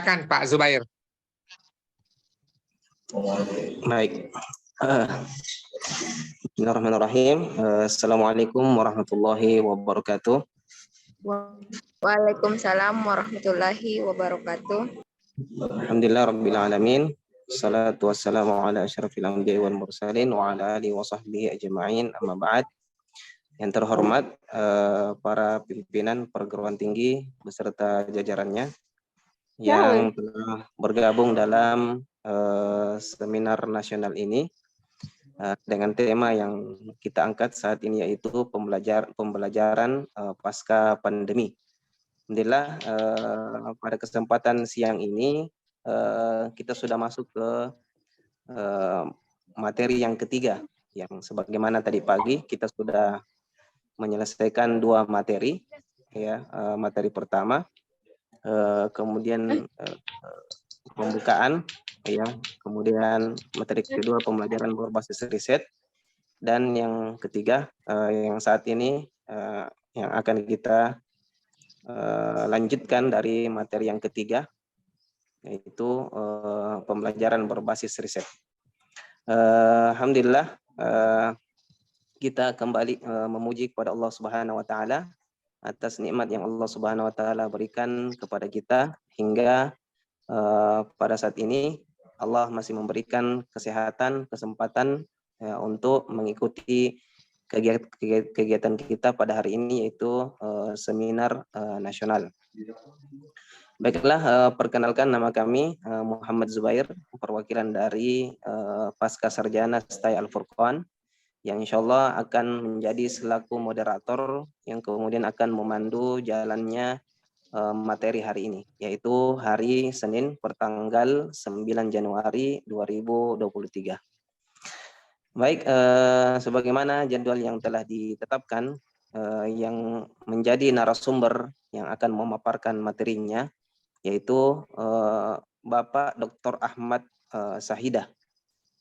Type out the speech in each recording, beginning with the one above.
Silakan Pak Zubair. Baik. Bismillahirrahmanirrahim. Assalamualaikum warahmatullahi wabarakatuh. Waalaikumsalam warahmatullahi wabarakatuh. Alhamdulillah rabbil alamin. Salatu wassalamu ala asyrafil anbiya'i wal mursalin wa ala alihi wa sahbihi ajma'in. Amma ba'd. Yang terhormat para pimpinan perguruan tinggi beserta jajarannya yang telah bergabung dalam seminar nasional ini dengan tema yang kita angkat saat ini, yaitu pembelajaran pasca pandemi. Alhamdulillah pada kesempatan siang ini kita sudah masuk ke materi yang ketiga, yang sebagaimana tadi pagi kita sudah menyelesaikan 2 materi, ya. Materi pertama, kemudian pembukaan, ya, kemudian materi kedua pembelajaran berbasis riset, dan yang ketiga yang saat ini yang akan kita lanjutkan dari materi yang ketiga, yaitu pembelajaran berbasis riset. Alhamdulillah kita kembali memuji kepada Allah Subhanahu wa taala atas nikmat yang Allah Subhanahu wa taala berikan kepada kita hingga pada saat ini Allah masih memberikan kesehatan, kesempatan untuk mengikuti kegiatan kita pada hari ini, yaitu seminar nasional. Baiklah, perkenalkan, nama kami Muhammad Zubair, perwakilan dari Pasca Sarjana STAI Al-Furqan, yang insya Allah akan menjadi selaku moderator yang kemudian akan memandu jalannya materi hari ini, yaitu hari Senin pertanggal 9 Januari 2023. Baik, sebagaimana jadwal yang telah ditetapkan, yang menjadi narasumber yang akan memaparkan materinya yaitu Bapak Dr. Ahmad Sahidah,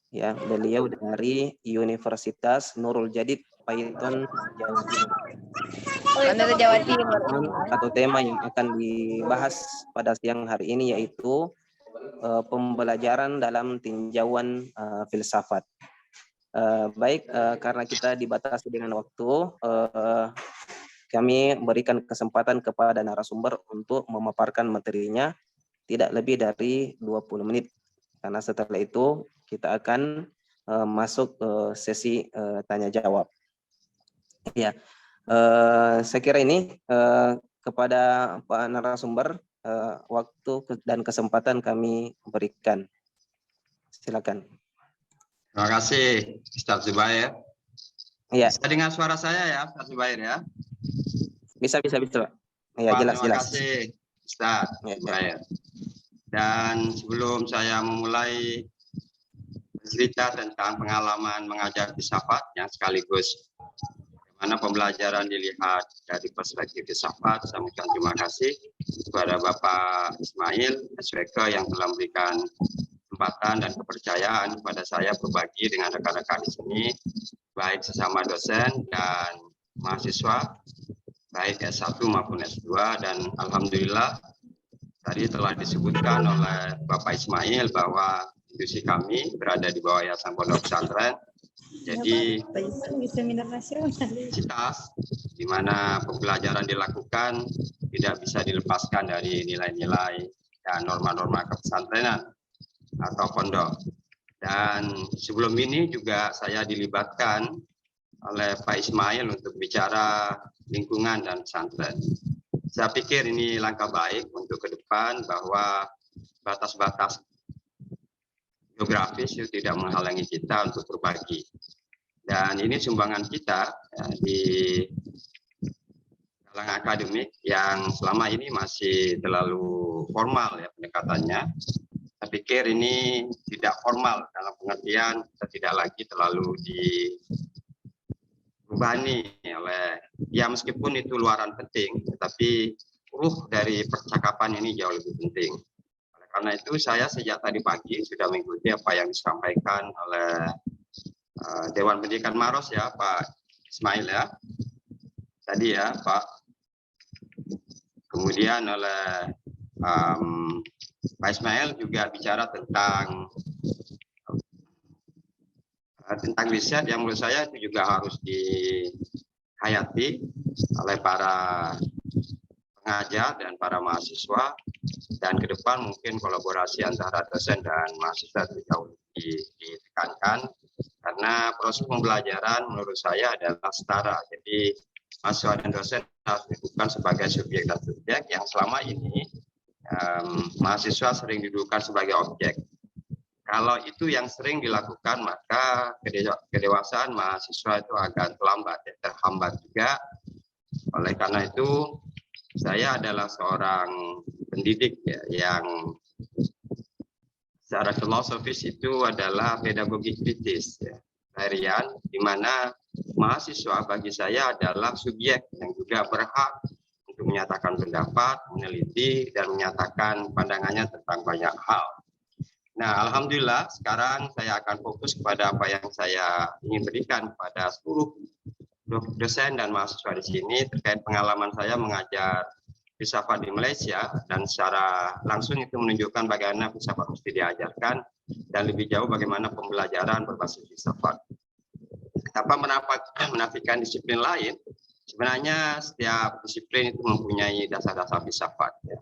ya, beliau dari Universitas Nurul Jadid Paiton, Jawa Timur. Atau tema yang akan dibahas pada siang hari ini yaitu pembelajaran dalam tinjauan filsafat. Baik, karena kita dibatasi dengan waktu, kami berikan kesempatan kepada narasumber untuk memaparkan materinya tidak lebih dari 20 menit. Karena setelah itu kita akan masuk ke sesi tanya jawab. Ya, saya kira ini kepada Pak narasumber waktu dan kesempatan kami berikan. Silakan. Terima kasih Ustaz Zubair. Ya. Bisa dengar suara saya ya Ustaz Zubair ya? Bisa. Ya, jelas. Terima kasih Ustaz Zubair. Dan sebelum saya memulai cerita tentang pengalaman mengajar filsafat yang sekaligus bagaimana pembelajaran dilihat dari perspektif filsafat, saya mengucapkan terima kasih kepada Bapak Ismail SWK yang telah memberikan kesempatan dan kepercayaan kepada saya berbagi dengan rekan-rekan di sini, baik sesama dosen dan mahasiswa, baik S1 maupun S2, dan alhamdulillah tadi telah disebutkan oleh Bapak Ismail bahwa institusi kami berada di bawah Yayasan Pondok Pesantren. Jadi universitas di mana pembelajaran dilakukan tidak bisa dilepaskan dari nilai-nilai dan norma-norma kepesantrenan atau pondok. Dan sebelum ini juga saya dilibatkan oleh Pak Ismail untuk bicara lingkungan dan pesantren. Saya pikir ini langkah baik untuk ke depan bahwa batas-batas geografis itu tidak menghalangi kita untuk berbagi. Dan ini sumbangan kita ya, di kalangan akademik yang selama ini masih terlalu formal ya pendekatannya. Saya pikir ini tidak formal dalam pengertian kita tidak lagi terlalu dibebani oleh, ya meskipun itu luaran penting, tetapi ruh dari percakapan ini jauh lebih penting. Oleh karena itu saya sejak tadi pagi sudah mengikuti apa yang disampaikan oleh Dewan Pendidikan Maros ya Pak Ismail ya, tadi ya Pak, kemudian oleh Pak Ismail juga bicara tentang riset yang menurut saya itu juga harus dihayati oleh para pengajar dan para mahasiswa, dan ke depan mungkin kolaborasi antara dosen dan mahasiswa itu jauh ditekankan, karena proses pembelajaran menurut saya adalah setara. Jadi mahasiswa dan dosen harus didudukan sebagai subjek dan subjek yang selama ini mahasiswa sering didudukan sebagai objek. Kalau itu yang sering dilakukan, maka kedewasaan mahasiswa itu akan terhambat juga. Oleh karena itu, saya adalah seorang pendidik ya, yang secara filosofis itu adalah pedagogi kritis, ya, Rian, di mana mahasiswa bagi saya adalah subjek yang juga berhak untuk menyatakan pendapat, meneliti, dan menyatakan pandangannya tentang banyak hal. Nah, alhamdulillah sekarang saya akan fokus kepada apa yang saya ingin berikan kepada seluruh dosen dan mahasiswa di sini terkait pengalaman saya mengajar filsafat di Malaysia, dan secara langsung itu menunjukkan bagaimana filsafat mesti diajarkan dan lebih jauh bagaimana pembelajaran berbasis filsafat. Tanpa menafikan disiplin lain, sebenarnya setiap disiplin itu mempunyai dasar-dasar filsafat. Ya.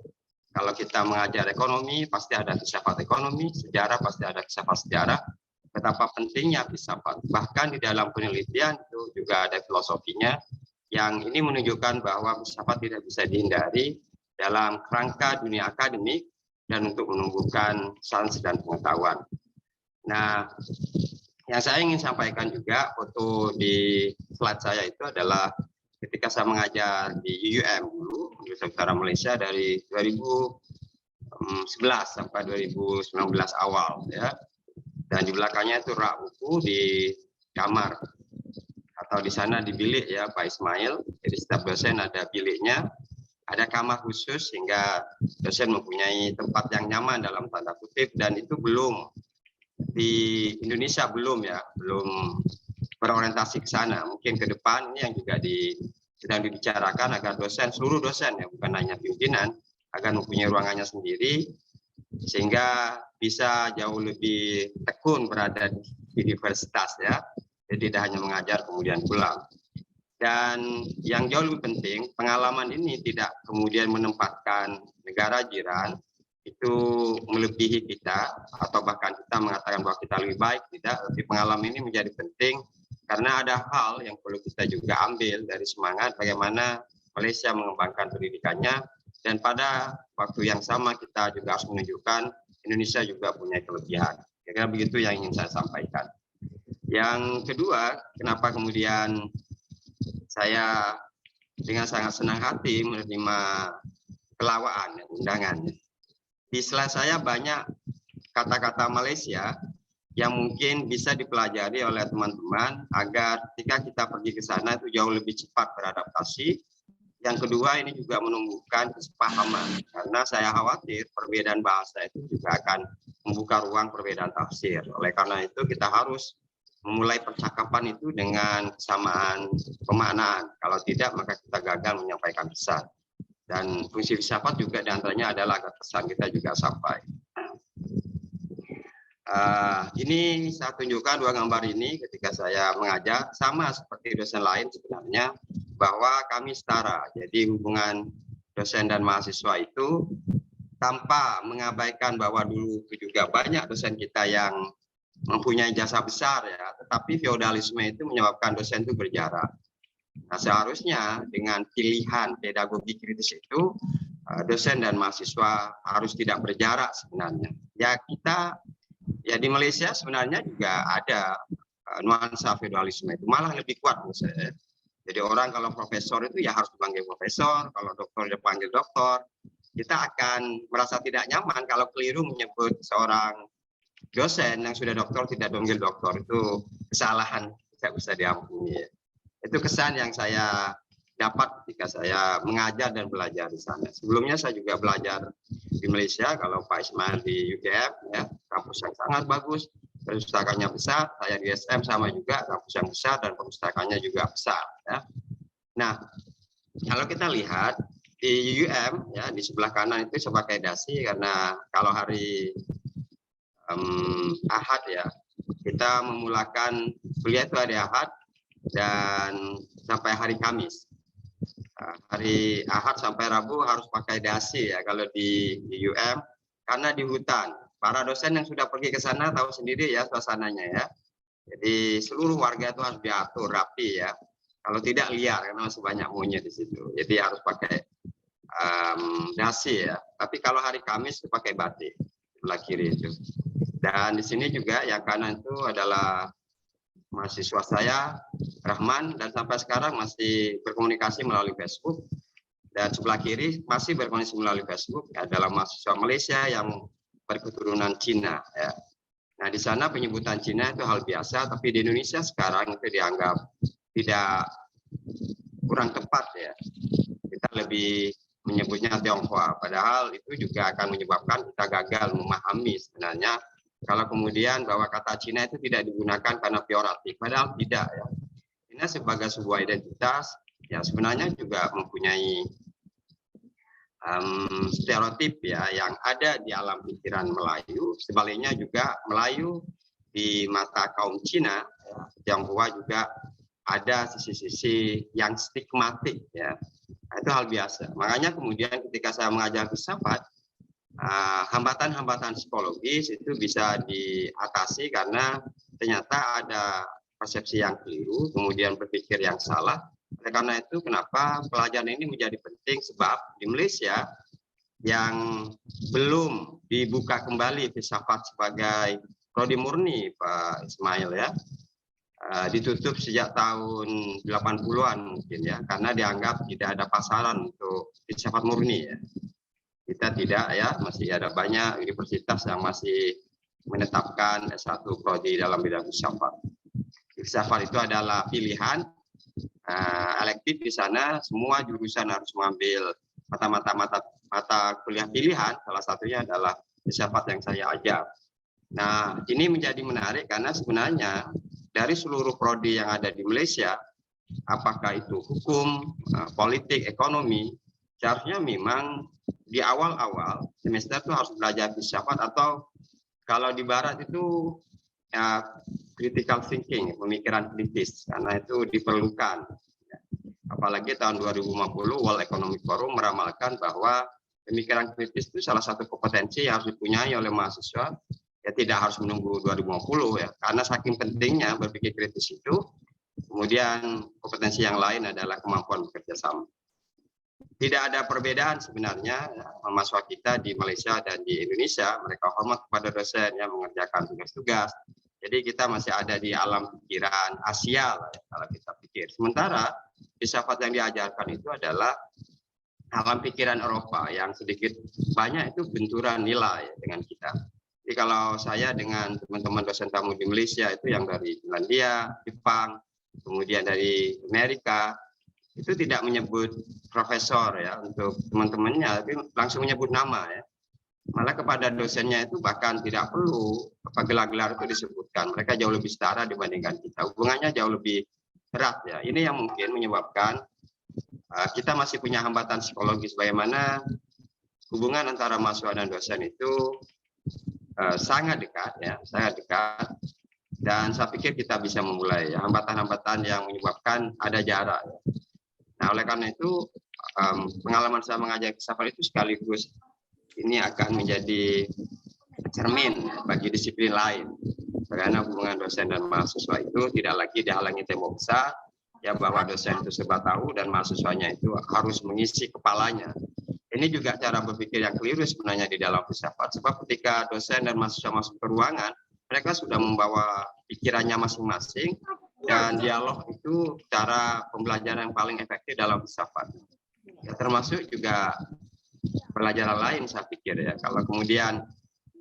Kalau kita mengajar ekonomi, pasti ada filsafat ekonomi, sejarah pasti ada filsafat sejarah. Betapa pentingnya filsafat. Bahkan di dalam penelitian itu juga ada filosofinya, yang ini menunjukkan bahwa filsafat tidak bisa dihindari dalam kerangka dunia akademik dan untuk menumbuhkan sains dan pengetahuan. Nah, yang saya ingin sampaikan juga foto di slide saya itu adalah ketika saya mengajar di UUM dulu, Universitas Utara Malaysia, dari 2011 sampai 2019 awal, ya. Dan di belakangnya itu rak buku di kamar atau di sana di bilik ya Pak Ismail. Jadi setiap dosen ada biliknya, ada kamar khusus sehingga dosen mempunyai tempat yang nyaman dalam tanda kutip, dan itu belum di Indonesia belum berorientasi ke sana. Mungkin ke depan ini yang juga sedang dibicarakan agar seluruh dosen ya, bukan hanya pimpinan, agar mempunyai ruangannya sendiri sehingga bisa jauh lebih tekun berada di universitas ya. Jadi tidak hanya mengajar kemudian pulang. Dan yang jauh lebih penting, pengalaman ini tidak kemudian menempatkan negara jiran itu melebihi kita, atau bahkan kita mengatakan bahwa kita lebih baik, tidak. Tapi pengalaman ini menjadi penting karena ada hal yang perlu kita juga ambil dari semangat bagaimana Malaysia mengembangkan pendidikannya, dan pada waktu yang sama kita juga harus menunjukkan Indonesia juga punya kelebihan. Kira-kira begitu yang ingin saya sampaikan. Yang kedua, kenapa kemudian saya dengan sangat senang hati menerima kelawaan undangan. Di slide saya banyak kata-kata Malaysia yang mungkin bisa dipelajari oleh teman-teman agar ketika kita pergi ke sana itu jauh lebih cepat beradaptasi. Yang kedua, ini juga menumbuhkan kesepahaman, karena saya khawatir perbedaan bahasa itu juga akan membuka ruang perbedaan tafsir. Oleh karena itu kita harus memulai percakapan itu dengan kesamaan pemaknaan. Kalau tidak, maka kita gagal menyampaikan pesan. Dan fungsi filsafat juga diantaranya adalah agar pesan kita juga sampai. Ini saya tunjukkan dua gambar ini ketika saya mengajar, sama seperti dosen lain sebenarnya, bahwa kami setara. Jadi hubungan dosen dan mahasiswa itu tanpa mengabaikan bahwa dulu itu juga banyak dosen kita yang mempunyai jasa besar ya, tetapi feodalisme itu menyebabkan dosen itu berjarak. Nah, seharusnya dengan pilihan pedagogi kritis itu dosen dan mahasiswa harus tidak berjarak sebenarnya. Ya kita ya di Malaysia sebenarnya juga ada nuansa feodalisme itu, malah lebih kuat menurut saya. Jadi orang kalau profesor itu ya harus dipanggil profesor, kalau dokter dipanggil dokter. Kita akan merasa tidak nyaman kalau keliru menyebut seorang dosen yang sudah dokter tidak dipanggil dokter, itu kesalahan tidak bisa diampuni. Itu kesan yang saya dapat ketika saya mengajar dan belajar di sana. Sebelumnya saya juga belajar di Malaysia, kalau Pak Ismail di UGM, ya, kampus yang sangat bagus, perpustakanya besar. Saya di SM sama juga, kampus yang besar dan perpustakanya juga besar. Ya. Nah, kalau kita lihat di UM ya di sebelah kanan itu saya pakai dasi karena kalau hari Ahad ya kita memulakan kuliah itu hari Ahad dan sampai hari Kamis. Hari Ahad sampai Rabu harus pakai dasi ya kalau di UM karena di hutan. Para dosen yang sudah pergi ke sana tahu sendiri ya suasananya ya. Jadi seluruh warga itu harus diatur rapi ya. Kalau tidak liar karena masih banyak monyet di situ. Jadi harus pakai dasi ya. Tapi kalau hari Kamis itu pakai batik sebelah kiri itu. Dan di sini juga yang kanan itu adalah mahasiswa saya Rahman dan sampai sekarang masih berkomunikasi melalui Facebook. Dan sebelah kiri masih berkomunikasi melalui Facebook adalah mahasiswa Malaysia yang berketurunan Cina ya. Nah di sana penyebutan Cina itu hal biasa, tapi di Indonesia sekarang itu dianggap tidak kurang tepat ya. Kita lebih menyebutnya Tionghoa, padahal itu juga akan menyebabkan kita gagal memahami sebenarnya kalau kemudian bahwa kata Cina itu tidak digunakan karena peoratif, padahal tidak ya. Ini sebagai sebuah identitas ya sebenarnya juga mempunyai stereotip ya yang ada di alam pikiran Melayu. Sebaliknya juga Melayu di mata kaum Cina, ya, Tionghoa juga ada sisi-sisi yang stigmatik ya. Nah, itu hal biasa. Makanya kemudian ketika saya mengajar filsafat, hambatan-hambatan psikologis itu bisa diatasi karena ternyata ada persepsi yang keliru, kemudian berpikir yang salah. Karena itu kenapa pelajaran ini menjadi penting sebab di Malaysia yang belum dibuka kembali filsafat sebagai prodi murni Pak Ismail ya, ditutup sejak tahun 80-an mungkin ya, karena dianggap tidak ada pasaran untuk filsafat murni ya. Kita tidak ya, masih ada banyak universitas yang masih menetapkan S1 prodi dalam bidang filsafat. Filsafat itu adalah pilihan elektif di sana, semua jurusan harus mengambil mata kuliah pilihan, salah satunya adalah filsafat yang saya ajar. Nah, ini menjadi menarik karena sebenarnya dari seluruh prodi yang ada di Malaysia, apakah itu hukum, politik, ekonomi, seharusnya memang di awal-awal semester itu harus belajar filsafat atau kalau di barat itu ya, critical thinking, pemikiran kritis, karena itu diperlukan. Apalagi tahun 2050 World Economic Forum meramalkan bahwa pemikiran kritis itu salah satu kompetensi yang harus dipunyai oleh mahasiswa. Ya tidak harus menunggu 2050 ya, karena saking pentingnya berpikir kritis itu. Kemudian kompetensi yang lain adalah kemampuan bekerja sama. Tidak ada perbedaan sebenarnya mahasiswa kita di Malaysia dan di Indonesia. Mereka hormat kepada dosen yang mengerjakan tugas-tugas. Jadi kita masih ada di alam pikiran Asia lah, ya, kalau kita pikir. Sementara filsafat yang diajarkan itu adalah alam pikiran Eropa yang sedikit banyak itu benturan nilai dengan kita. Jadi kalau saya dengan teman-teman dosen tamu di Malaysia itu yang dari Finlandia, Jepang, kemudian dari Amerika, itu tidak menyebut profesor ya untuk teman-temannya, tapi langsung menyebut nama ya. Malah kepada dosennya itu bahkan tidak perlu gelar-gelar itu disebutkan. Mereka jauh lebih setara dibandingkan kita. Hubungannya jauh lebih erat ya. Ini yang mungkin menyebabkan kita masih punya hambatan psikologis bagaimana hubungan antara mahasiswa dan dosen itu sangat dekat ya, sangat dekat. Dan saya pikir kita bisa memulai ya, hambatan-hambatan yang menyebabkan ada jarak. Ya. Nah oleh karena itu pengalaman saya mengajar filsafat itu sekaligus ini akan menjadi cermin bagi disiplin lain. Karena hubungan dosen dan mahasiswa itu tidak lagi dihalangi tembok besar, ya bahwa dosen itu serba tahu dan mahasiswanya itu harus mengisi kepalanya. Ini juga cara berpikir yang keliru sebenarnya di dalam filsafat. Sebab ketika dosen dan mahasiswa masuk ke ruangan, mereka sudah membawa pikirannya masing-masing dan dialog itu cara pembelajaran yang paling efektif dalam filsafat. Ya, termasuk juga pelajaran lain saya pikir ya, kalau kemudian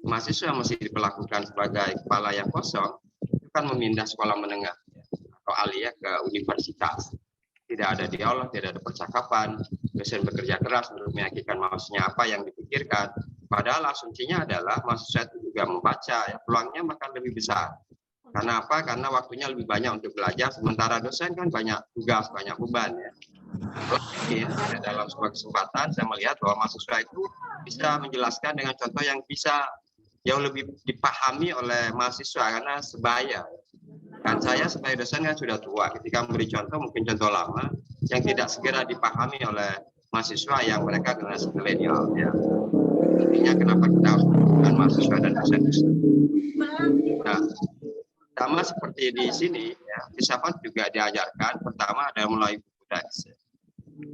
mahasiswa masih diperlakukan sebagai kepala yang kosong, itu kan memindah sekolah menengah ya, atau aliyah ke universitas. Tidak ada dialog, tidak ada percakapan, dosen bekerja keras untuk meyakinkan mahasiswanya apa yang dipikirkan. Padahal asumsinya adalah mahasiswa itu juga membaca, ya, peluangnya makan lebih besar. Karena apa? Karena waktunya lebih banyak untuk belajar, sementara dosen kan banyak tugas, banyak beban ya. dalam sebuah kesempatan saya melihat bahwa mahasiswa itu bisa menjelaskan dengan contoh yang bisa jauh lebih dipahami oleh mahasiswa karena sebaya. Kan saya sebagai dosen kan sudah tua, ketika memberi contoh mungkin contoh lama yang tidak segera dipahami oleh mahasiswa yang mereka generasi milenial ya. Intinya kenapa kita harus menggunakan mahasiswa dan dosen. Nah, sama seperti di sini ya, filsafat juga diajarkan. Pertama ada mulai buku teks.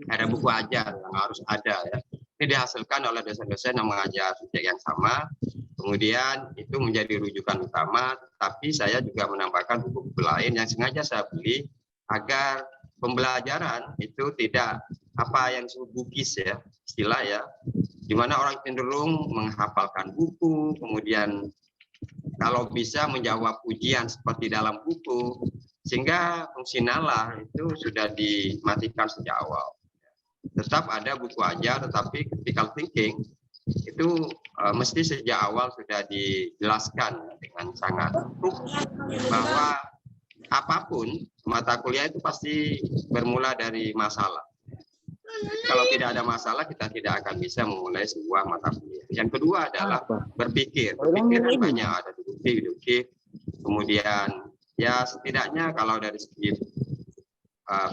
Ada buku ajar yang harus ada ya. Ini dihasilkan oleh dosen-dosen yang mengajar subjek yang sama. Kemudian itu menjadi rujukan utama, tapi saya juga menambahkan buku-buku lain yang sengaja saya beli agar pembelajaran itu tidak apa yang disebut bukis ya, istilah ya, di mana orang cenderung menghafalkan buku, kemudian kalau bisa menjawab ujian seperti dalam buku, sehingga fungsi nalar itu sudah dimatikan sejak awal. Tetap ada buku ajar, tetapi critical thinking itu mesti sejak awal sudah dijelaskan dengan sangat bahwa apapun mata kuliah itu pasti bermula dari masalah. Kalau tidak ada masalah kita tidak akan bisa memulai sebuah mata kuliah. Yang kedua adalah berpikir. Berpikir kan banyak, ada deduktif, kemudian ya setidaknya kalau dari segi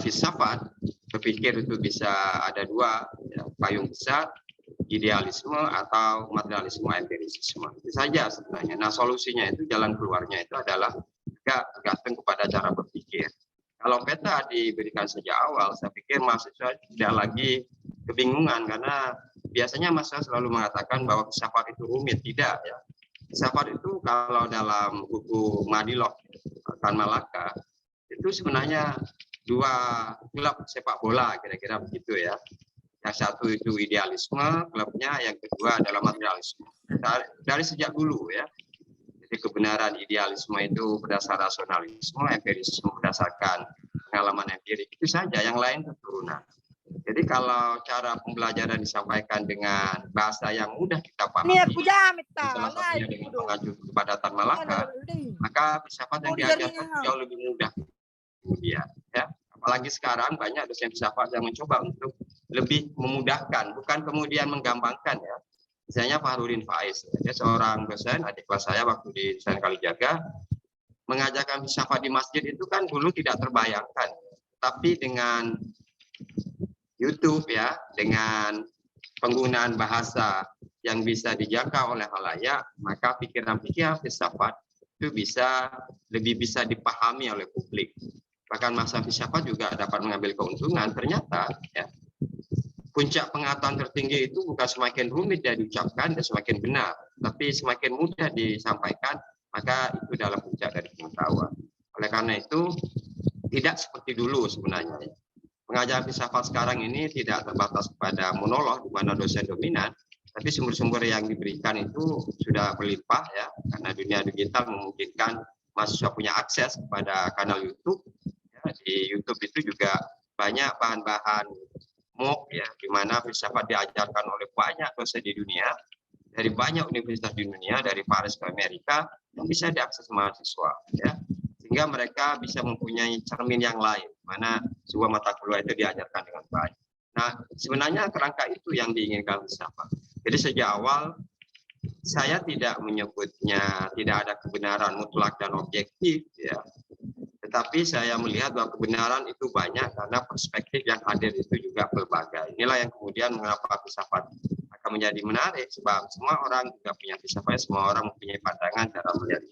filsafat berpikir itu bisa ada dua ya, payung besar, idealisme atau materialisme empirisisme. Itu saja sebenarnya. Nah solusinya itu jalan keluarnya itu adalah tergantung kepada cara berpikir. Kalau peta diberikan sejak awal, saya pikir mahasiswa tidak lagi kebingungan karena biasanya mahasiswa selalu mengatakan bahwa filsafat itu rumit. Tidak ya. Filsafat itu kalau dalam buku Madilog Tan Malaka itu sebenarnya dua klub sepak bola kira-kira begitu ya. Yang satu itu idealisme klubnya, yang kedua adalah materialisme. Dari sejak dulu ya. Jadi kebenaran idealisme itu berdasar rasionalisme, empirisme berdasarkan pengalaman empirik, itu saja, yang lain keturunan. Jadi kalau cara pembelajaran disampaikan dengan bahasa yang mudah kita pahami, salah satunya dengan mengacu kepada Tan Malaka, maka filsafat yang diajarkan jauh lebih mudah kemudian. Ya. Apalagi sekarang banyak dosen filsafat yang mencoba untuk lebih memudahkan, bukan kemudian menggampangkan ya. Misalnya Fahrudin Faiz, dia seorang dosen, adik kelas saya waktu di Desain Kalijaga, mengajarkan filsafat di masjid itu kan dulu tidak terbayangkan. Tapi dengan YouTube ya, dengan penggunaan bahasa yang bisa dijangkau oleh khalayak, maka pikiran-pikiran filsafat itu lebih bisa dipahami oleh publik. Bahkan masa filsafat juga dapat mengambil keuntungan. Ternyata ya, puncak pengetahuan tertinggi itu bukan semakin rumit dia diucapkan dan semakin benar, tapi semakin mudah disampaikan, maka itu adalah puncak dari pengetahuan. Oleh karena itu, tidak seperti dulu sebenarnya. Pengajaran filsafat sekarang ini tidak terbatas pada monolog, di mana dosen dominan, tapi sumber-sumber yang diberikan itu sudah berlimpah ya, karena dunia digital memungkinkan mahasiswa punya akses kepada kanal YouTube. Ya, di YouTube itu juga banyak bahan-bahan MOOC ya, di mana filsafat diajarkan oleh banyak dosen di dunia, dari banyak universitas di dunia, dari Paris ke Amerika, yang bisa diakses mahasiswa ya, sehingga mereka bisa mempunyai cermin yang lain, mana sebuah mata kuliah itu diajarkan dengan baik. Nah, sebenarnya kerangka itu yang diinginkan filsafat. Jadi sejak awal saya tidak menyebutnya tidak ada kebenaran mutlak dan objektif ya. Tetapi saya melihat bahwa kebenaran itu banyak karena perspektif yang hadir itu juga berbagai. Inilah yang kemudian mengapa filsafat akan menjadi menarik, sebab semua orang juga punya filsafat, semua orang mempunyai pandangan cara melihat.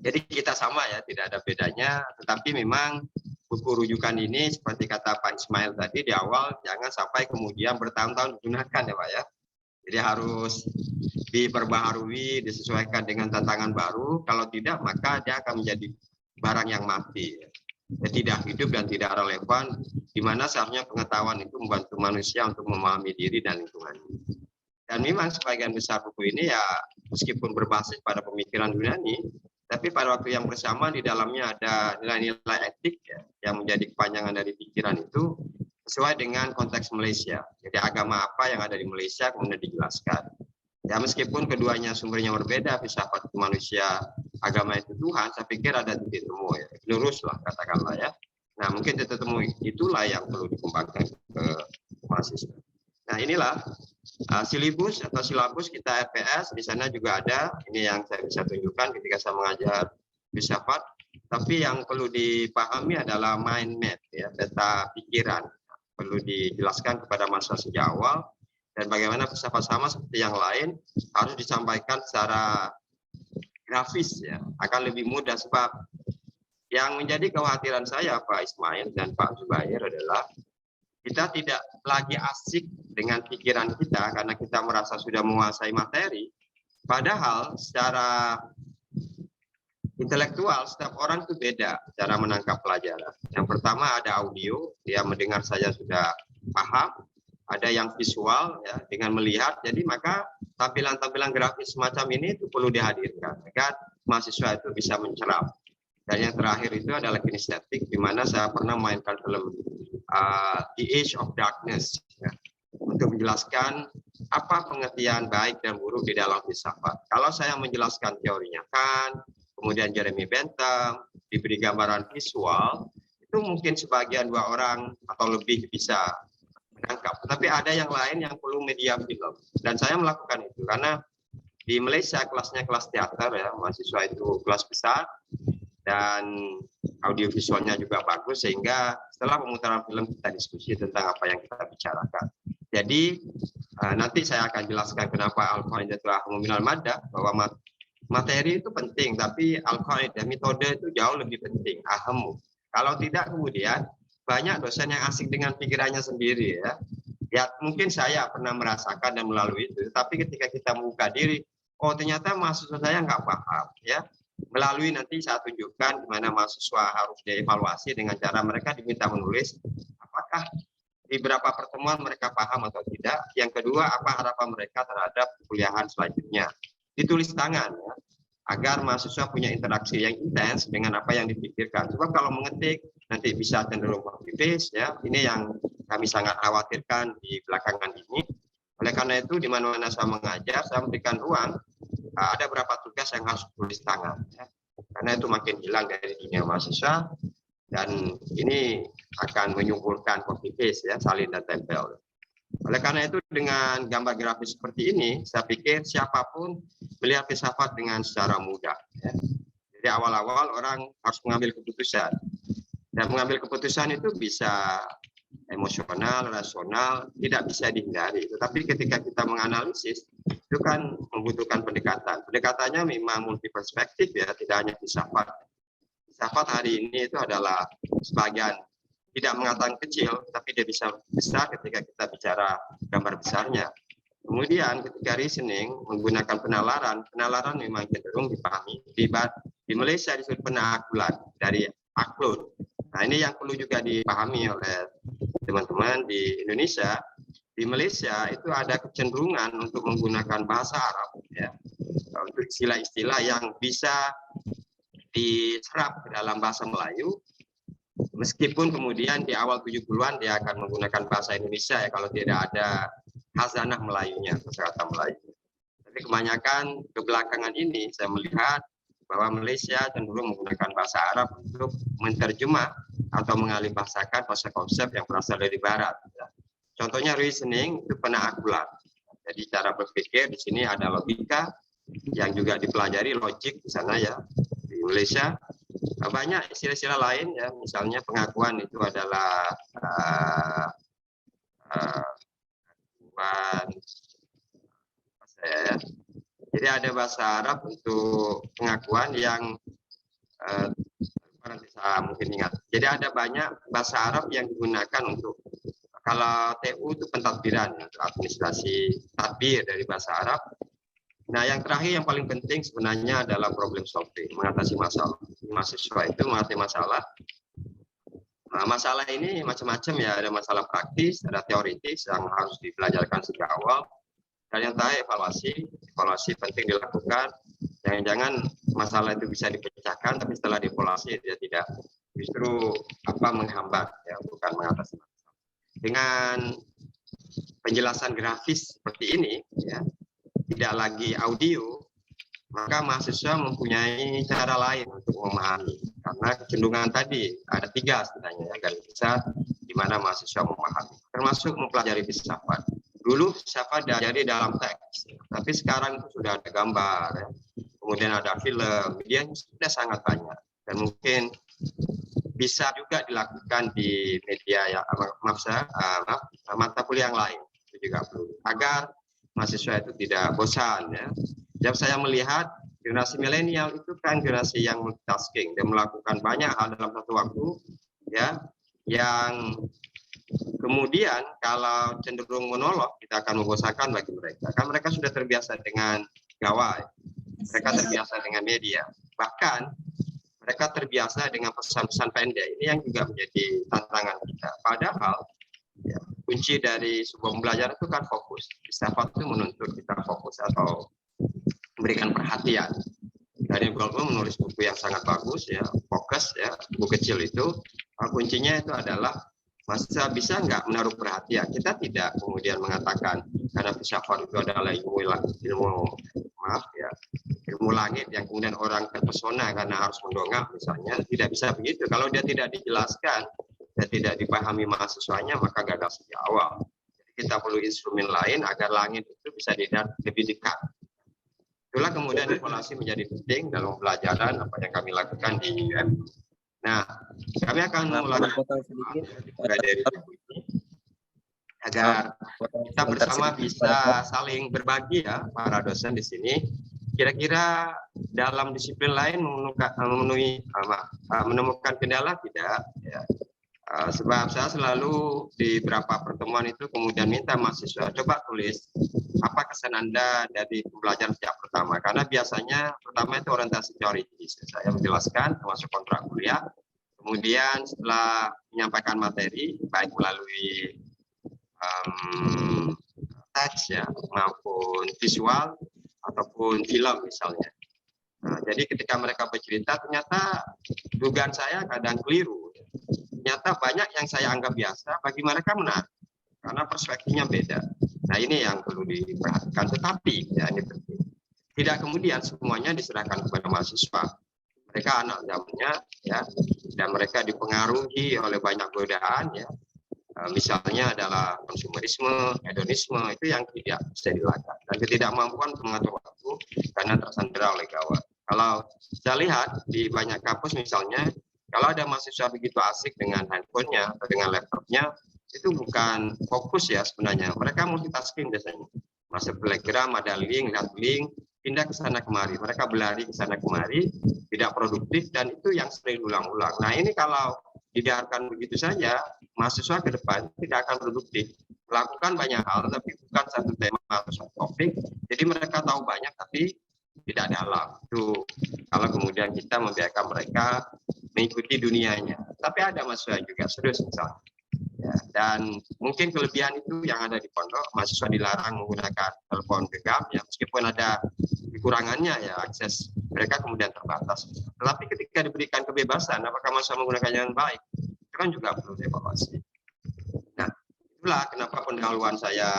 Jadi kita sama ya, tidak ada bedanya. Tetapi memang buku rujukan ini seperti kata Pak Ismail tadi di awal, jangan sampai kemudian bertahun-tahun digunakan ya Pak ya. Jadi harus diperbaharui, disesuaikan dengan tantangan baru. Kalau tidak, maka dia akan menjadi barang yang mati, tidak hidup dan tidak relevan, di mana seharusnya pengetahuan itu membantu manusia untuk memahami diri dan lingkungan. Dan memang sebagian besar buku ini ya meskipun berbasis pada pemikiran Yunani, tapi pada waktu yang bersamaan di dalamnya ada nilai-nilai etik ya, yang menjadi kepanjangan dari pikiran itu sesuai dengan konteks Malaysia. Jadi agama apa yang ada di Malaysia kemudian dijelaskan. Ya meskipun keduanya sumbernya berbeda, filsafat itu manusia, agama itu Tuhan, saya pikir ada titik temu ya, lurus lah katakanlah ya. Nah, mungkin titik temu itulah yang perlu dikembangkan ke mahasiswa. Nah, inilah silabus kita RPS, di sana juga ada. Ini yang saya bisa tunjukkan ketika saya mengajar filsafat. Tapi yang perlu dipahami adalah mind map, ya, peta pikiran. Perlu dijelaskan kepada mahasiswa sejak awal, dan bagaimana filsafat sama seperti yang lain harus disampaikan secara grafis, ya, akan lebih mudah. Sebab yang menjadi kekhawatiran saya, Pak Ismail dan Pak Zubair, adalah kita tidak lagi asik dengan pikiran kita karena kita merasa sudah menguasai materi. Padahal secara intelektual setiap orang itu beda cara menangkap pelajaran. Yang pertama ada audio, dia mendengar saya sudah paham. Ada yang visual, ya, dengan melihat. Jadi maka tampilan-tampilan grafis semacam ini itu perlu dihadirkan agar mahasiswa itu bisa mencerap. Dan yang terakhir itu adalah kinestetik, di mana saya pernah mainkan film The Age of Darkness, ya, untuk menjelaskan apa pengertian baik dan buruk di dalam filsafat. Kalau saya menjelaskan teorinya Kant, kemudian Jeremy Bentham, diberi gambaran visual, itu mungkin sebagian 2 orang atau lebih bisa menangkap. Tapi ada yang lain yang perlu media film. Dan saya melakukan itu karena di Malaysia kelasnya kelas teater, ya, mahasiswa itu kelas besar, dan audiovisualnya juga bagus, sehingga setelah pemutaran film kita diskusi tentang apa yang kita bicarakan. Jadi nanti saya akan jelaskan kenapa al-qaidah minal maddah, bahwa materi itu penting, tapi al-qaidah metode itu jauh lebih penting, ahamu. Kalau tidak, kemudian banyak dosen yang asik dengan pikirannya sendiri, ya. Ya, mungkin saya pernah merasakan dan melalui itu, tapi ketika kita membuka diri, oh ternyata mahasiswa saya nggak paham, ya. Melalui nanti saya tunjukkan gimana mahasiswa harus dievaluasi dengan cara mereka diminta menulis apakah di beberapa pertemuan mereka paham atau tidak. Yang kedua, apa harapan mereka terhadap kuliahan selanjutnya. Ditulis tangan, ya, agar mahasiswa punya interaksi yang intens dengan apa yang dipikirkan. Sebab kalau mengetik nanti bisa cenderung copy paste, ya. Ini yang kami sangat khawatirkan di belakangan ini. Oleh karena itu, di mana-mana saya mengajar, saya memberikan ruang. Ada beberapa tugas yang harus tulis tangan, ya. Karena itu makin hilang dari dunia mahasiswa, dan ini akan menyuburkan copy paste, ya, salin dan tempel. Oleh karena itu, dengan gambar grafis seperti ini, saya pikir siapapun melihat filsafat dengan secara mudah, ya. Jadi awal-awal orang harus mengambil keputusan, dan mengambil keputusan itu bisa emosional, rasional, tidak bisa dihindari. Tetapi ketika kita menganalisis, itu kan membutuhkan pendekatan. Pendekatannya memang multi perspektif, ya, tidak hanya filsafat. Filsafat hari ini itu adalah sebagian tidak mengatakan kecil, tapi dia bisa besar ketika kita bicara gambar besarnya. Kemudian ketika reasoning menggunakan penalaran memang cenderung dipahami. Di Malaysia disebut penaakulan dari aklun. Nah, ini yang perlu juga dipahami oleh teman-teman di Indonesia. Di Malaysia itu ada kecenderungan untuk menggunakan bahasa Arab, ya, untuk istilah-istilah yang bisa diserap ke dalam bahasa Melayu, meskipun kemudian di awal 70-an dia akan menggunakan bahasa Indonesia, ya, kalau tidak ada khazanah Melayunya, kosakata Melayu. Tapi kebanyakan kebelakangan ini saya melihat bahwa Malaysia cenderung menggunakan bahasa Arab untuk menerjemah atau mengalihbahasakan konsep-konsep yang berasal dari Barat. Contohnya reasoning itu penaakulan. Jadi cara berpikir di sini ada logika yang juga dipelajari, logik di sana, ya. Di Malaysia banyak istilah-istilah lain, ya, misalnya pengakuan itu adalah jadi ada bahasa Arab untuk pengakuan yang nanti saya mungkin ingat. Jadi ada banyak bahasa Arab yang digunakan untuk, kalau TU itu pentadbiran, untuk administrasi tadbir dari bahasa Arab. Nah, yang terakhir yang paling penting sebenarnya adalah problem solving, mengatasi masalah. Mahasiswa itu mengatasi masalah. Nah, masalah ini macam-macam, ya, ada masalah praktis, ada teoritis yang harus dipelajarkan sejak awal. Dan yang terakhir evaluasi penting dilakukan. Jangan-jangan masalah itu bisa dipecahkan, tapi setelah dievaluasi dia tidak justru menghambat, ya, bukan mengatasi masalah. Dengan penjelasan grafis seperti ini, ya, tidak lagi audio, maka mahasiswa mempunyai cara lain untuk memahami. karena kecenderungan tadi ada 3 sebenarnya ya, garis besar di mana mahasiswa memahami, termasuk mempelajari filsafat. Dulu filsafat diajari dalam teks, tapi sekarang itu sudah ada gambar, ya. Kemudian ada film, media sudah sangat banyak, dan mungkin bisa juga dilakukan di media ya, mata kuliah yang lain itu juga perlu, agar mahasiswa itu tidak bosan ya. Yang saya melihat generasi milenial itu kan generasi yang multitasking dan melakukan banyak hal dalam satu waktu ya, yang kemudian kalau cenderung monolog kita akan membosankan bagi mereka. Kan mereka sudah terbiasa dengan gawai, mereka terbiasa dengan media, bahkan mereka terbiasa dengan pesan-pesan pendek. Ini yang juga menjadi tantangan kita. Padahal ya, kunci dari sebuah pembelajaran itu kan fokus. Filsafat itu menuntut kita fokus atau memberikan perhatian. Dari Goldman menulis buku yang sangat bagus ya, fokus ya, buku kecil itu kuncinya itu adalah masa bisa nggak menaruh perhatian. Kita tidak kemudian mengatakan karena filsafat itu adalah ilmu langit yang kemudian orang terpesona karena harus mendongak misalnya. Tidak bisa begitu. Kalau dia tidak dijelaskan dan tidak dipahami mahasiswanya, maka gagal sejak awal. Jadi kita perlu instrumen lain agar langit itu bisa dilihat lebih dekat. Itulah kemudian evaluasi menjadi penting dalam pelajaran apa yang kami lakukan di UM. Nah, kami akan melakukan dari agar kita bersama bisa saling berbagi ya, para dosen di sini. Kira-kira dalam disiplin lain menemukan kendala tidak? Ya. Sebab saya selalu di beberapa pertemuan itu kemudian minta mahasiswa coba tulis apa kesan Anda dari pembelajaran sejak pertama, karena biasanya pertama itu orientasi teori, saya menjelaskan termasuk kontrak kuliah, kemudian setelah menyampaikan materi baik melalui teks ya maupun visual ataupun film misalnya. Nah, jadi ketika mereka bercerita ternyata dugaan saya kadang keliru. Ternyata banyak yang saya anggap biasa bagi mereka menarik karena perspektifnya beda. Nah ini yang perlu diperhatikan, tetapi ya ini penting. Tidak kemudian semuanya diserahkan kepada mahasiswa. Mereka anak zamannya ya, dan mereka dipengaruhi oleh banyak godaan ya. Misalnya adalah konsumerisme, hedonisme, itu yang tidak bisa dilakukan. Dan ketidakmampuan untuk mengatur waktu karena tersandera oleh gawai. Kalau saya lihat di banyak kampus misalnya, kalau ada mahasiswa begitu asik dengan handphonenya atau dengan laptopnya, itu bukan fokus ya sebenarnya. Mereka multitasking biasanya. Masuk Telegram, ada link, lihat link, pindah ke sana kemari. Mereka berlari ke sana kemari, tidak produktif, dan itu yang sering ulang-ulang. Nah ini kalau dibiarkan begitu saja, mahasiswa ke depan tidak akan produktif. Melakukan banyak hal, tapi bukan satu tema atau satu topik. Jadi mereka tahu banyak, tapi tidak dalam. Itu kalau kemudian kita membiarkan mereka mengikuti dunianya. Tapi ada mahasiswa juga serius misalnya. Ya, dan mungkin kelebihan itu yang ada di pondok, mahasiswa dilarang menggunakan telepon genggam, ya meskipun ada kekurangannya ya akses mereka kemudian terbatas. Tetapi ketika diberikan kebebasan, apakah mahasiswa menggunakannya dengan baik? Itu kan juga perlu dievaluasi. Nah, itulah kenapa pendahuluan saya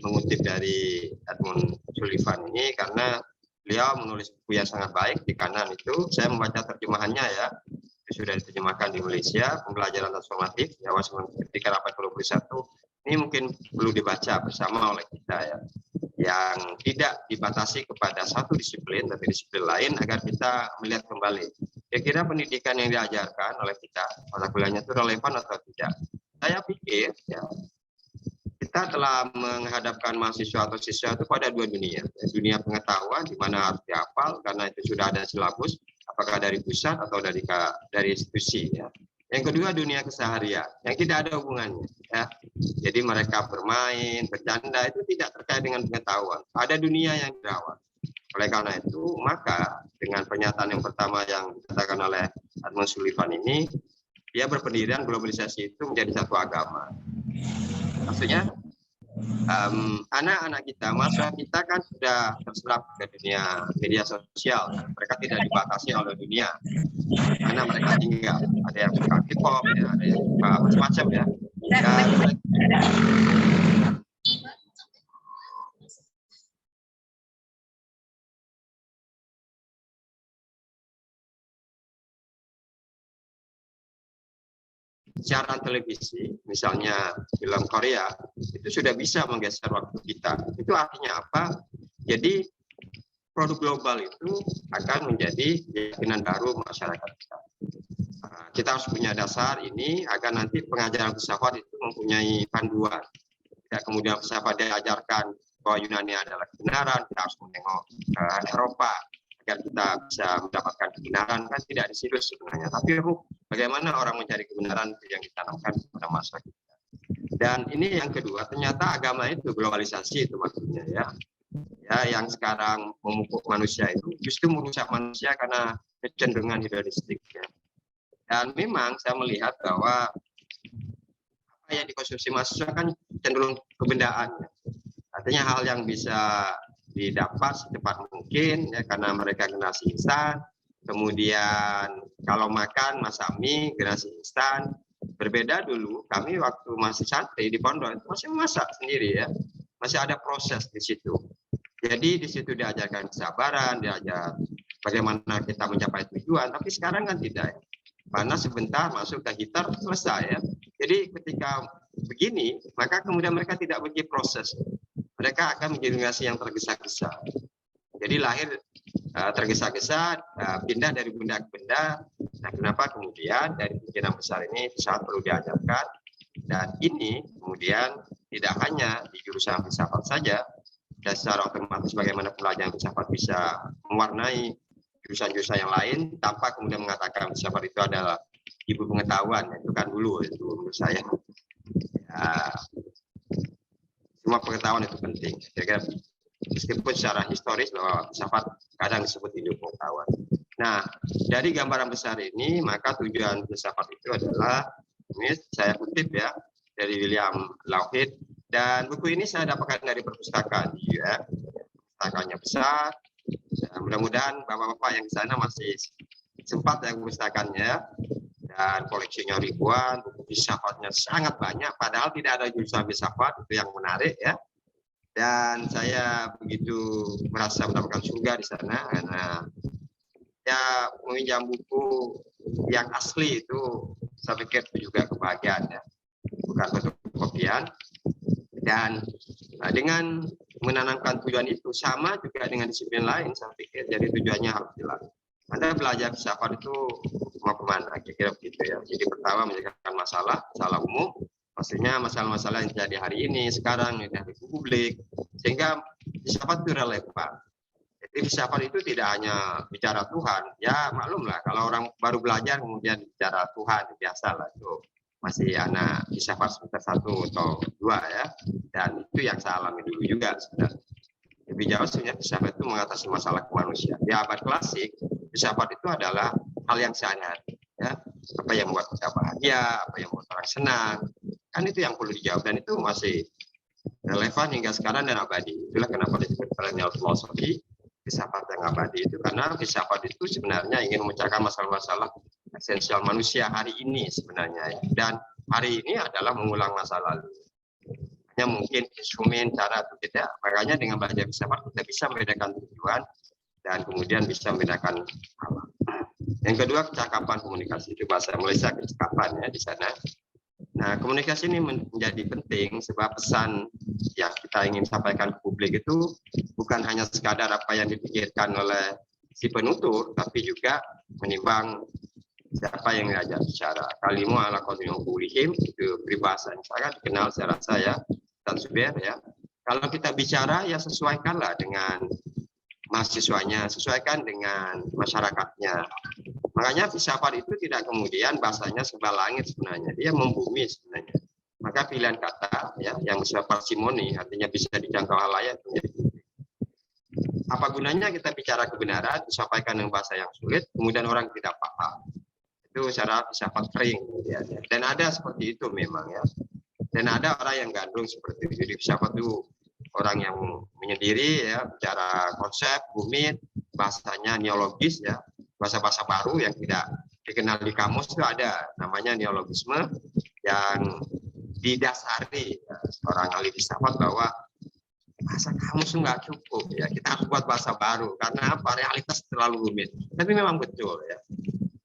mengutip dari Edmund Sullivan ini, karena beliau menulis buku yang sangat baik di kanan itu. Saya membaca terjemahannya ya, itu sudah diterjemahkan di Malaysia, pembelajaran transformatif ya, ketika rapat 21. Ini mungkin perlu dibaca bersama oleh kita ya, yang tidak dibatasi kepada satu disiplin tapi disiplin lain, agar kita melihat kembali kira-kira pendidikan yang diajarkan oleh kita mata kuliahnya itu relevan atau tidak. Saya pikir ya, kita telah menghadapkan mahasiswa atau siswa itu pada dua dunia. Dunia pengetahuan di mana harus dihafal karena itu sudah ada silabus, apakah dari pusat atau dari institusi ya. Yang kedua dunia keseharian yang tidak ada hubungannya ya. Jadi mereka bermain, bercanda itu tidak terkait dengan pengetahuan. Ada dunia yang dirawat. Oleh karena itu, maka dengan pernyataan yang pertama yang dikatakan oleh Edmund Sullivan ini, dia berpendirian globalisasi itu menjadi satu agama. Maksudnya anak-anak kita, mahasiswa kita kan sudah terserap ke dunia media sosial. Mereka tidak dibatasi oleh dunia, karena mereka tinggal. Ada yang suka K-pop, ya, ada yang suka macam-macam ya. Dan siaran televisi, misalnya film Korea, itu sudah bisa menggeser waktu kita. Itu artinya apa? Jadi produk global itu akan menjadi keyakinan baru masyarakat kita. Kita harus punya dasar ini agar nanti pengajaran filsafat itu mempunyai panduan. Ya, kemudian filsafat diajarkan bahwa Yunani adalah kebenaran, kita harus menengok Eropa agar kita bisa mendapatkan kebenaran, kan tidak di situ sebenarnya. Tapi bagaimana orang mencari kebenaran itu yang ditanamkan pada masa kita. Dan ini yang kedua, ternyata agama itu globalisasi itu maksudnya ya. Ya, yang sekarang memupuk manusia itu justru merusak manusia karena kecenderungan hedonistik ya. Dan memang saya melihat bahwa apa yang dikonsumsi mahasiswa kan cenderung kebendaan ya. Artinya hal yang bisa didapat secepat mungkin ya, karena mereka generasi instan. Kemudian kalau makan masak mie generasi instan. Berbeda dulu kami waktu masih santri di pondok itu masih masak sendiri ya. Masih ada proses di situ. Jadi di situ diajarkan kesabaran, diajar bagaimana kita mencapai tujuan, tapi sekarang kan tidak ya. Karena sebentar masuk ke gitar selesai ya. Jadi ketika begini, maka kemudian mereka tidak bagi proses. Mereka akan menjadi generasi yang tergesa-gesa. Jadi lahir tergesa-gesa, pindah dari benda ke benda. Nah, kenapa kemudian dari pikiran besar ini sangat perlu diajarkan. Dan ini kemudian tidak hanya di jurusan filsafat saja, dan secara otomatis bagaimana pelajaran filsafat bisa mewarnai jurusan-jurusan yang lain tanpa kemudian mengatakan filsafat itu adalah ibu pengetahuan. Itu kan dulu itu menurut saya. Ya, semua pengetahuan itu penting. Kira-kira meskipun secara historis bahwa filsafat kadang disebut ibu pengetahuan. Nah, dari gambaran besar ini maka tujuan filsafat itu adalah, ini saya kutip ya dari William Lougheed. Dan buku ini saya dapatkan dari perpustakaan ya. Perpustakaannya besar. Ya, mudah-mudahan bapak-bapak yang di sana masih sempat yang perpustakaannya. Dan koleksinya ribuan, buku filsafatnya sangat banyak. Padahal tidak ada jurusan filsafat, itu yang menarik ya. Dan saya begitu merasa mendapatkan surga di sana karena ya meminjam buku yang asli itu saya pikir itu juga kebahagiaan ya. Bukan fotokopian. Dan dengan menanamkan tujuan itu sama juga dengan disiplin lain, saya pikir jadi tujuannya harus jelas. Anda belajar filsafat itu mau kemana? Kira-kira begitu ya. Jadi pertama menyelesaikan masalah umum, maksudnya masalah-masalah yang terjadi hari ini, sekarang di publik, sehingga filsafat itu relevan. Jadi filsafat itu tidak hanya bicara Tuhan, ya maklumlah kalau orang baru belajar kemudian bicara Tuhan biasalah itu. Masih anak filsafat semester 1 atau 2 ya, dan itu yang saya alami dulu juga sebenarnya. Lebih jauh sebenarnya filsafat itu mengatasi masalah kemanusiaan. Di abad klasik, filsafat itu adalah hal yang sehari-hari ya, apa yang membuat kita bahagia, apa yang membuat orang senang, kan itu yang perlu dijawab dan itu masih relevan hingga sekarang dan abadi. Itulah kenapa disebut perennial philosophy, filsafat yang abadi itu karena filsafat itu sebenarnya ingin memecahkan masalah-masalah esensial manusia hari ini sebenarnya dan hari ini adalah mengulang masa lalu. Hanya mungkin instrumen cara atau tidak, makanya dengan belajar filsafat kita bisa membedakan tujuan dan kemudian bisa membedakan alam. Yang kedua kecakapan komunikasi, itu bahasa Malaysia kecakapan ya di sana. Nah komunikasi ini menjadi penting sebab pesan yang kita ingin sampaikan ke publik itu bukan hanya sekadar apa yang dipikirkan oleh si penutur, tapi juga menimbang siapa yang diajak bicara. Kalimu ala qadriyum kulihim itu peribahasa yang sangat dikenal saya rasa ya, dan Zubair ya. Kalau kita bicara ya sesuaikanlah dengan mahasiswanya, sesuaikan dengan masyarakatnya. Makanya filsafat itu tidak kemudian bahasanya serba langit sebenarnya, dia membumi sebenarnya. Maka pilihan kata ya yang bersifat parsimoni artinya bisa dijangkau halayak menjadi penting. Apa gunanya kita bicara kebenaran disampaikan dengan bahasa yang sulit, kemudian orang tidak paham. Itu secara filsafat kering kemudian ya. Dan ada seperti itu memang ya. Dan ada orang yang gandrung seperti itu. Jadi filsafat itu orang yang menyendiri ya, bicara konsep, rumit, bahasanya neologis ya, bahasa-bahasa baru yang tidak dikenal di kamus itu ada namanya neologisme yang didasari ya, seorang ahli filsafat bahwa bahasa kamus nggak cukup ya, kita harus buat bahasa baru karena apa, realitas terlalu rumit. Tapi memang betul ya.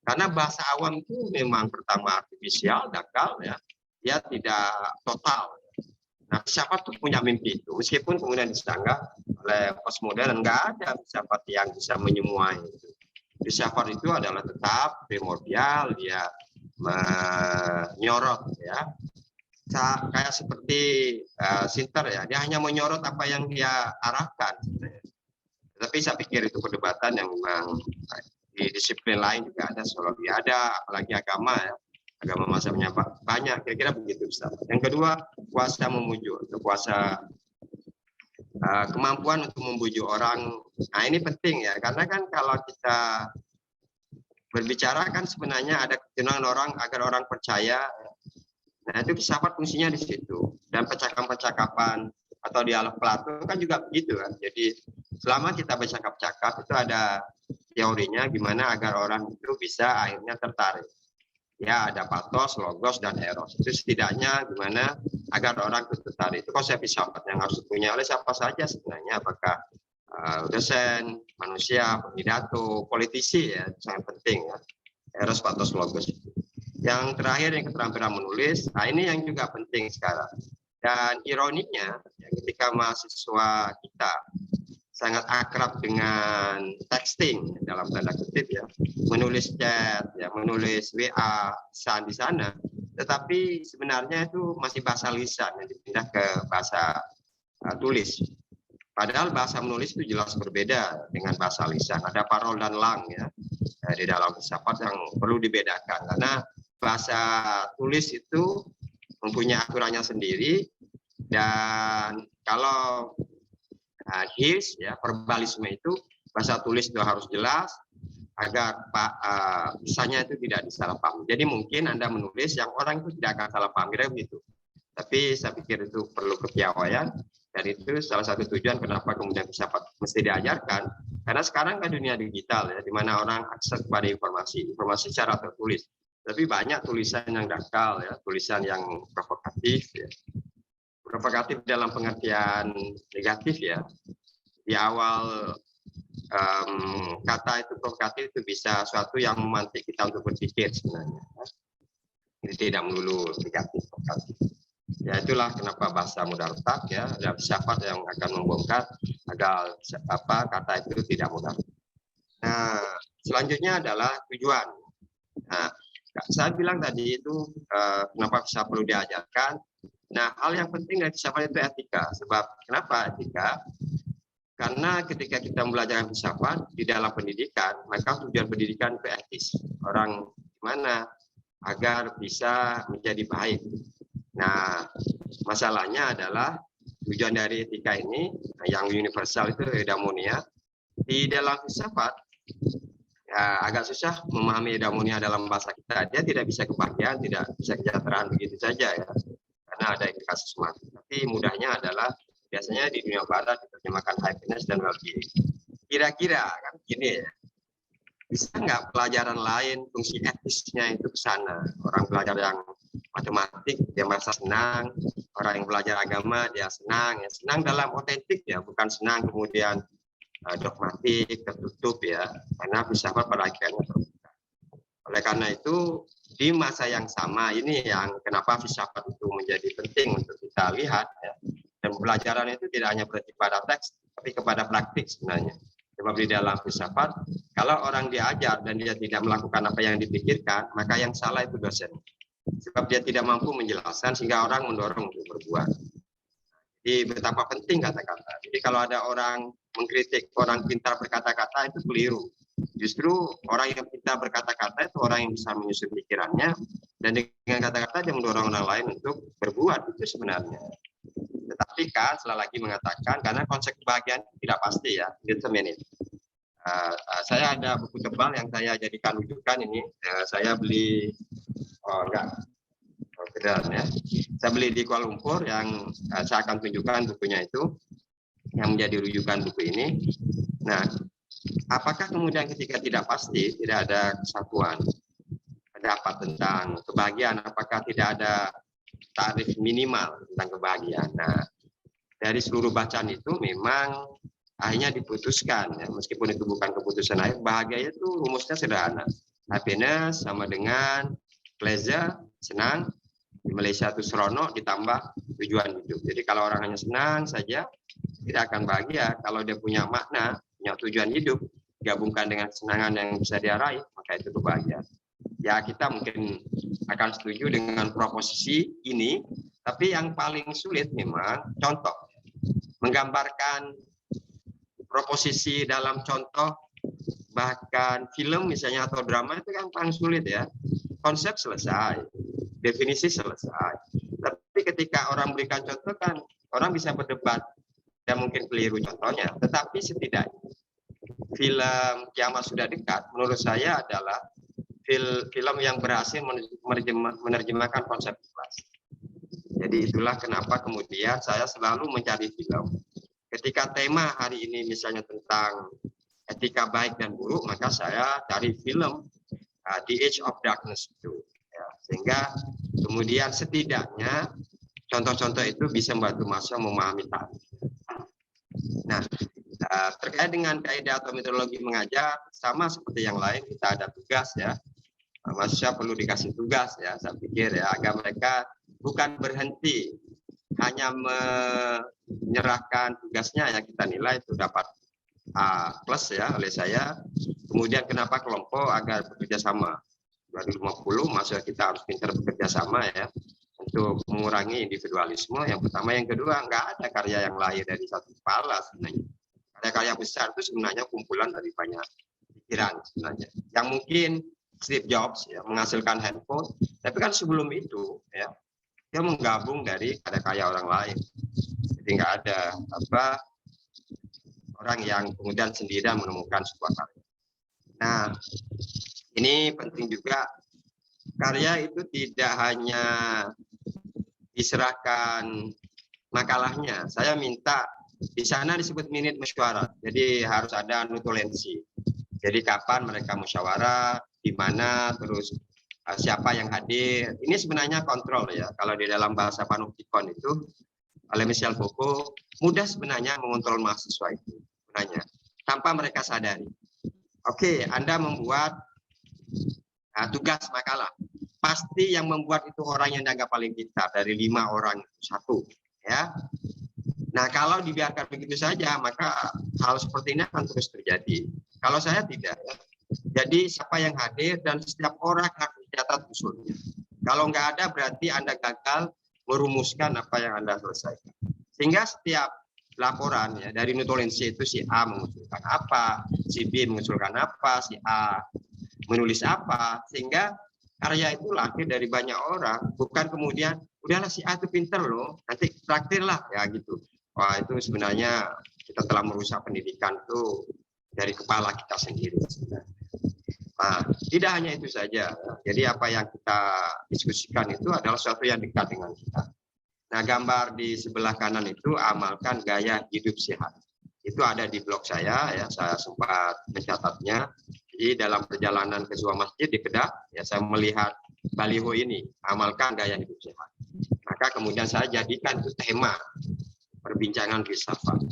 Karena bahasa awam itu memang pertama artifisial, dangkal, ya, dia tidak total. Nah, filsafat itu punya mimpi itu, meskipun kemudian disanggah oleh postmodern, nggak ada filsafat yang bisa menyemuai itu. Filsafat itu adalah tetap primordial, dia menyorot, ya, kayak seperti Sinter, ya, dia hanya menyorot apa yang dia arahkan. Tapi saya pikir itu perdebatan yang memang di disiplin lain juga ada, zoologi ada, apalagi agama, ya. Agama mazhabnya banyak, kira-kira begitu, Ustaz. Yang kedua, kuasa memujuk, kuasa kemampuan untuk membujuk orang. Nah, ini penting, ya, karena kan kalau kita berbicara kan sebenarnya ada kecenderungan orang agar orang percaya. Nah, itu filsafat fungsinya di situ. Dan percakapan-percakapan atau dialog Plato kan juga begitu, kan. Jadi selama kita bercakap-cakap itu ada teorinya gimana agar orang itu bisa akhirnya tertarik. Ya, ada patos, logos, dan eros. Itu setidaknya gimana agar orang itu tertarik. Itu konsep filsafat yang harus dipunyai oleh siapa saja sebenarnya. Apakah dosen, manusia, pidato, politisi, ya, sangat penting, ya. Eros, patos, logos. Yang terakhir yang keterampilan menulis. Nah, ini yang juga penting sekarang. Dan ironinya, ya, ketika mahasiswa kita sangat akrab dengan texting dalam tanda kutip, ya, menulis chat, ya, menulis WA, pesan di sana, tetapi sebenarnya itu masih bahasa lisan yang dipindah ke bahasa tulis. Padahal bahasa menulis itu jelas berbeda dengan bahasa lisan. Ada parol dan lang, ya, di dalam filsafat yang perlu dibedakan, karena bahasa tulis itu mempunyai aturannya sendiri, dan kalau his, ya, verbalisme itu bahasa tulis itu harus jelas agar misalnya itu tidak disalahpahami. Jadi mungkin Anda menulis yang orang itu tidak akan salah paham, kira begitu. Tapi saya pikir itu perlu kepiawaian, dan itu salah satu tujuan kenapa kemudian filsafat mesti diajarkan. Karena sekarang kan dunia digital, ya, di mana orang akses kepada informasi secara tertulis. Tapi banyak tulisan yang dangkal, ya, tulisan yang provokatif, ya. Provokatif dalam pengertian negatif, ya. Di awal kata itu provokatif itu bisa suatu yang memantik kita untuk berpikir sebenarnya. Ini tidak melulu negatif, provokatif. Ya, itulah kenapa bahasa mudah retak, ya, ada filsafat yang akan membongkar agar kata itu tidak mudah. Nah, selanjutnya adalah tujuan. Nah, saya bilang tadi itu kenapa bisa perlu diajarkan. Nah, hal yang penting dari filsafat itu etika. Sebab kenapa etika? Karena ketika kita belajar filsafat di dalam pendidikan, maka tujuan pendidikan itu etis. Orang gimana agar bisa menjadi baik. Nah, masalahnya adalah tujuan dari etika ini yang universal itu eudaimonia. Di dalam filsafat, ya, agak susah memahami eudaimonia dalam bahasa kita. Dia tidak bisa kebahagiaan, tidak bisa kesejahteraan begitu saja, ya. Karena ada indikasi semacam. Tapi mudahnya adalah biasanya di dunia barat diterjemahkan happiness dan well-being. Kira-kira kan gini, ya, bisa nggak pelajaran lain fungsi etisnya itu ke sana? Orang belajar yang matematik dia merasa senang, orang yang belajar agama dia senang, ya, senang dalam otentik, ya, bukan senang kemudian dogmatik, tertutup, ya, karena filsafat pada akhirnya terbuka. Oleh karena itu di masa yang sama ini yang kenapa filsafat itu menjadi penting untuk kita lihat, ya. Dan pelajaran itu tidak hanya berarti pada teks, tapi kepada praktik sebenarnya. Sebab di dalam filsafat, kalau orang diajar dan dia tidak melakukan apa yang dipikirkan, maka yang salah itu dosen. Sebab dia tidak mampu menjelaskan sehingga orang mendorong untuk berbuat. Jadi betapa penting kata-kata. Jadi kalau ada orang mengkritik orang pintar berkata-kata itu keliru. Justru orang yang pintar berkata-kata itu orang yang bisa menyusun pikirannya, dan dengan kata-kata dia mendorong orang lain untuk berbuat, itu sebenarnya. Tetapi kan sekali lagi mengatakan karena konsep kebahagiaan tidak pasti, ya, determinate. Saya ada buku tebal yang saya jadikan rujukan ini. Saya beli, ya. Saya beli di Kuala Lumpur yang saya akan tunjukkan bukunya itu yang menjadi rujukan buku ini. Nah, apakah kemudian ketika tidak pasti, tidak ada kesatuan pendapat tentang kebahagiaan, apakah tidak ada tarif minimal tentang kebahagiaan? Nah, dari seluruh bacaan itu memang akhirnya diputuskan, ya, meskipun itu bukan keputusan akhir, bahagia itu rumusnya sederhana. Happiness sama dengan pleasure, senang. Di Malaysia itu serono ditambah tujuan hidup. Jadi kalau orang hanya senang saja, tidak akan bahagia. Kalau dia punya makna, punya tujuan hidup, gabungkan dengan kesenangan yang bisa dia raih, maka itu kebahagiaan. Ya, kita mungkin akan setuju dengan proposisi ini, tapi yang paling sulit memang contoh. Menggambarkan proposisi dalam contoh, bahkan film misalnya atau drama itu kan paling sulit ya. Konsep selesai, definisi selesai. Tapi ketika orang berikan contoh kan orang bisa berdebat dan mungkin keliru contohnya. Tetapi setidaknya film Kiamat Sudah Dekat menurut saya adalah film yang berhasil menerjemahkan konsep ikhlas. Jadi itulah kenapa kemudian saya selalu mencari film. Ketika tema hari ini misalnya tentang etika baik dan buruk, maka saya cari film The Age of Darkness itu. Ya, sehingga kemudian setidaknya contoh-contoh itu bisa membantu mahasiswa memahami tadi. Nah, terkait dengan kaidah atau metodologi mengajar, sama seperti yang lain, kita ada tugas ya. Mahasiswa perlu dikasih tugas ya, saya pikir ya, agar mereka bukan berhenti hanya menyerahkan tugasnya ya, kita nilai itu dapat A plus ya oleh saya. Kemudian kenapa kelompok agar bekerja sama. 2050 mahasiswa kita harus pintar bekerja sama ya, untuk mengurangi individualisme. Yang pertama, yang kedua, nggak ada karya yang lahir dari satu kepala sebenarnya. Karya-karya besar itu sebenarnya kumpulan dari banyak pikiran sebenarnya. Yang mungkin Steve Jobs ya menghasilkan handphone, tapi kan sebelum itu ya dia menggabung dari karya-karya orang lain. Jadi nggak ada orang yang kemudian sendirian menemukan sebuah karya. Nah, ini penting juga, karya itu tidak hanya diserahkan makalahnya. Saya minta di sana disebut minit musyawarah. Jadi harus ada nutulensi. Jadi kapan mereka musyawarah, di mana, terus siapa yang hadir. Ini sebenarnya kontrol ya. Kalau di dalam bahasa panoptikon itu oleh Michel Foucault, mudah sebenarnya mengontrol mahasiswa itu sebenarnya tanpa mereka sadari. Oke, Anda membuat tugas makalah. Pasti yang membuat itu orang yang dianggap paling pintar, dari 5 orang satu ya. Nah, kalau dibiarkan begitu saja, maka hal seperti ini akan terus terjadi. Kalau saya tidak ya. Jadi siapa yang hadir dan setiap orang harus dicatat usulnya. Kalau nggak ada berarti Anda gagal merumuskan apa yang Anda selesaikan. Sehingga setiap laporan ya dari nutulensi itu si A mengusulkan apa, si B mengusulkan apa, si A menulis apa, sehingga karya itu lahir dari banyak orang, bukan kemudian udahlah si A itu pinter loh, nanti traktirlah ya gitu. Wah, itu sebenarnya kita telah merusak pendidikan itu dari kepala kita sendiri sebenarnya. Nah, tidak hanya itu saja. Jadi apa yang kita diskusikan itu adalah sesuatu yang dekat dengan kita. Nah, gambar di sebelah kanan itu amalkan gaya hidup sehat. Itu ada di blog saya ya, saya sempat mencatatnya. Jadi dalam perjalanan ke sebuah masjid di Kedah, ya saya melihat baliho ini, amalkan gaya hidup sehat. Maka kemudian saya jadikan itu tema perbincangan filsafat.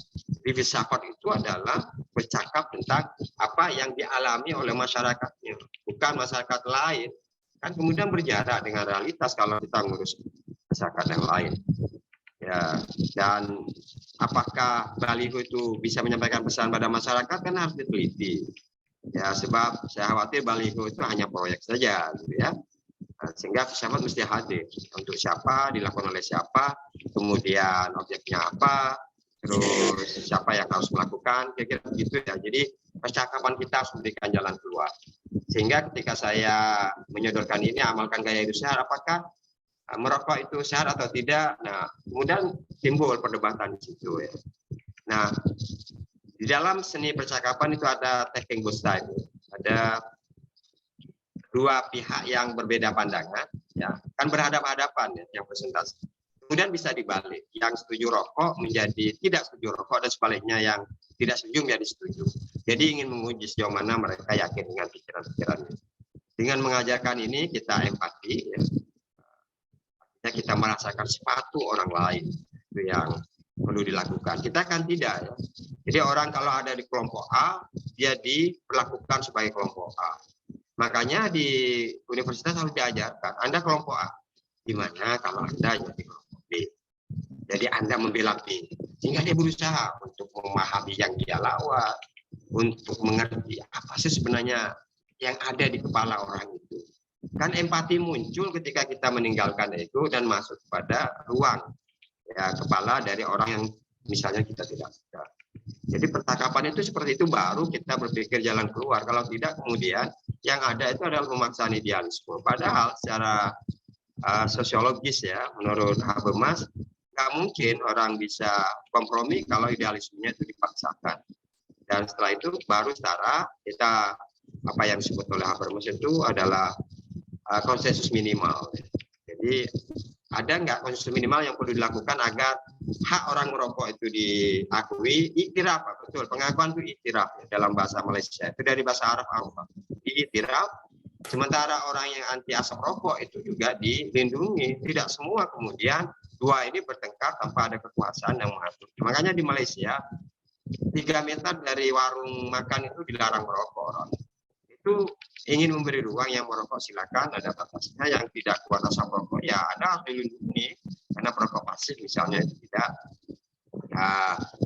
Filsafat itu adalah bercakap tentang apa yang dialami oleh masyarakatnya, bukan masyarakat lain. Kan kemudian berjarak dengan realitas kalau kita ngurus masyarakat yang lain. Ya, dan apakah baliho itu bisa menyampaikan pesan pada masyarakat kan harus diteliti. Ya, sebab saya khawatir baliho itu hanya proyek saja, gitu ya. Sehingga filsafat mesti hadir untuk siapa, dilakukan oleh siapa, kemudian objeknya apa, terus siapa yang harus melakukan, kira-kira begitu ya. Jadi percakapan kita harus memberikan jalan keluar. Sehingga ketika saya menyodorkan ini, amalkan gaya hidup sehat, apakah merokok itu sehat atau tidak? Nah, kemudian timbul perdebatan di situ ya. Nah, di dalam seni percakapan itu ada taking both sides, ada dua pihak yang berbeda pandangan, ya kan berhadapan-hadapan ya, yang presentasi. Kemudian bisa dibalik, yang setuju rokok menjadi tidak setuju rokok dan sebaliknya yang tidak setuju menjadi setuju. Jadi ingin menguji sejauh mana mereka yakin dengan pikiran-pikirannya. Dengan mengajarkan ini kita empati, ya kita merasakan sepatu orang lain itu yang perlu dilakukan. Kita kan tidak ya. Jadi orang kalau ada di kelompok A, dia diperlakukan sebagai kelompok A. Makanya di universitas harus diajarkan, Anda kelompok A, gimana kalau Anda jadi kelompok B. Jadi Anda membela B, sehingga dia berusaha untuk memahami yang dia lawan, untuk mengerti apa sih sebenarnya yang ada di kepala orang itu. Kan empati muncul ketika kita meninggalkan itu dan masuk pada ruang ya, kepala dari orang yang misalnya kita tidak suka. Jadi percakapan itu seperti itu baru kita berpikir jalan keluar. Kalau tidak kemudian yang ada itu adalah pemaksaan idealisme. Padahal secara sosiologis ya, menurut Habermas, nggak mungkin orang bisa kompromi kalau idealismenya itu dipaksakan. Dan setelah itu baru secara kita apa yang disebut oleh Habermas itu adalah konsensus minimal. Jadi ada nggak konsensus minimal yang perlu dilakukan agar hak orang merokok itu diakui? Iktiraf, betul. Pengakuan itu iktiraf ya, dalam bahasa Malaysia. Itu dari bahasa Arab Arab. Iktiraf. Sementara orang yang anti asap rokok itu juga dilindungi. Tidak semua kemudian dua ini bertengkar tanpa ada kekuasaan yang mengatur. Makanya di Malaysia 3 meter dari warung makan itu dilarang merokok. Itu ingin memberi ruang yang merokok silakan, ada batasnya. Yang tidak kuat asap rokok ya Anda harus dilindungi karena perokok pasif misalnya itu tidak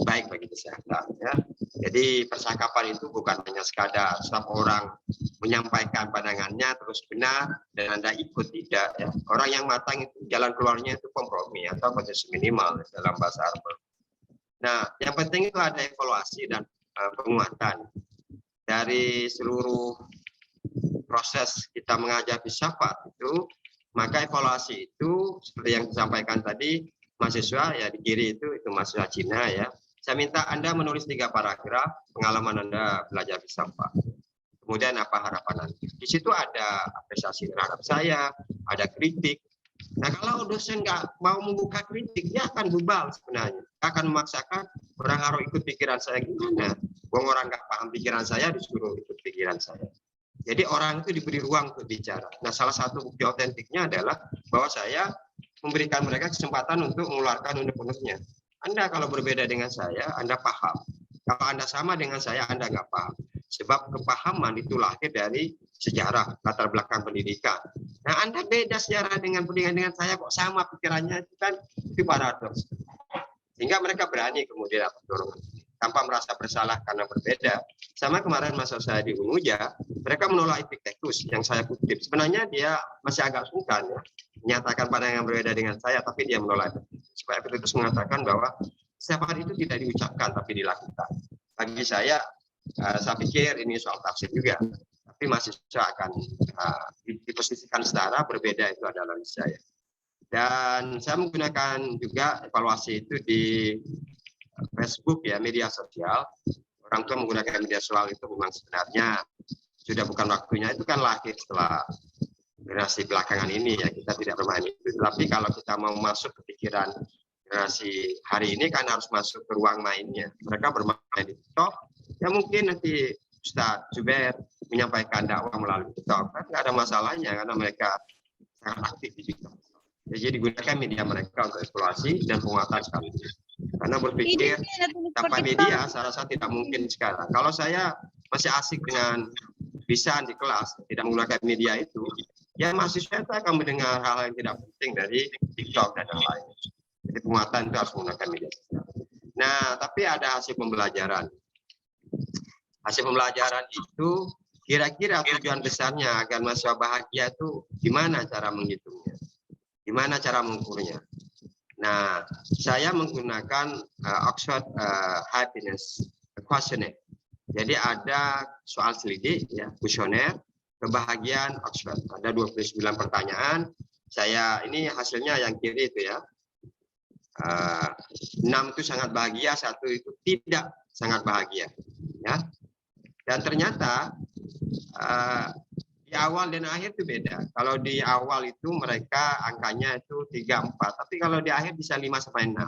baik bagi kesehatan ya. Jadi percakapan itu bukan hanya sekadar setiap orang menyampaikan pandangannya terus benar dan Anda ikut, tidak ya. Orang yang matang itu jalan keluarnya itu kompromi atau konsensus minimal dalam bahasa Arab. Nah, yang penting itu ada evaluasi dan penguatan dari seluruh proses kita mengajar filsafat itu. Maka evaluasi itu seperti yang disampaikan tadi mahasiswa ya di kiri itu mahasiswa Cina ya. Saya minta Anda menulis 3 paragraf pengalaman Anda belajar filsafat. Kemudian apa harapan Anda? Di situ ada apresiasi terhadap saya, ada kritik. Nah kalau dosen nggak mau membuka kritik, dia akan bubal sebenarnya. Akan memaksakan orang harus ikut pikiran saya gimana. Wong orang nggak paham pikiran saya disuruh ikut pikiran saya. Jadi orang itu diberi ruang untuk bicara. Nah salah satu bukti otentiknya adalah bahwa saya memberikan mereka kesempatan untuk mengeluarkan unek-uneknya. Anda kalau berbeda dengan saya, Anda paham. Kalau Anda sama dengan saya, Anda nggak paham. Sebab kepahaman itu lahir dari sejarah, latar belakang pendidikan. Nah, Anda beda sejarah dengan saya, kok sama pikirannya, itu kan itu paradoks. Sehingga mereka berani kemudian dorongan tanpa merasa bersalah karena berbeda. Sama kemarin masa saya di Unmuja, mereka menolak Epictetus yang saya kutip. Sebenarnya dia masih agak sungkan ya, menyatakan pandangan yang berbeda dengan saya, tapi dia menolak. Supaya Epictetus mengatakan bahwa filsafat itu tidak diucapkan tapi dilakukan. Bagi saya pikir ini soal tafsir juga. Tapi mahasiswa akan diposisikan setara, berbeda itu adalah saya. Dan saya menggunakan juga evaluasi itu di Facebook ya, media sosial. Orang tua menggunakan media sosial itu memang sebenarnya sudah bukan waktunya, itu kan lahir setelah generasi belakangan ini ya, kita tidak bermain itu. Tapi kalau kita mau masuk ke pikiran generasi hari ini kan harus masuk ke ruang mainnya. Mereka bermain di TikTok, ya mungkin nanti Ustadz Zubair menyampaikan dakwah melalui TikTok, kan nggak ada masalahnya karena mereka sangat aktif di TikTok. Jadi digunakan media mereka untuk eksplorasi dan penguatan sekaligus. Karena berpikir tanpa media, saya rasa tidak mungkin sekarang. Kalau saya masih asik dengan lisan di kelas, tidak menggunakan media itu, ya mahasiswa itu akan mendengar hal yang tidak penting dari TikTok dan yang lain. Jadi penguatan itu harus menggunakan media sosial. Nah, tapi ada hasil pembelajaran. Hasil pembelajaran itu kira-kira tujuan besarnya agar mahasiswa bahagia itu gimana cara menghitungnya? Gimana cara mengukurnya? Nah, saya menggunakan Oxford Happiness Questionnaire. Jadi ada soal selidik, ya, kuesioner kebahagiaan Oxford. Ada 29 pertanyaan. Saya ini hasilnya yang kiri itu ya. 6 itu sangat bahagia, 1 itu tidak sangat bahagia. Ya. Dan ternyata di awal dan akhir itu beda. Kalau di awal itu mereka angkanya itu 3, 4. Tapi kalau di akhir bisa 5 sampai 6.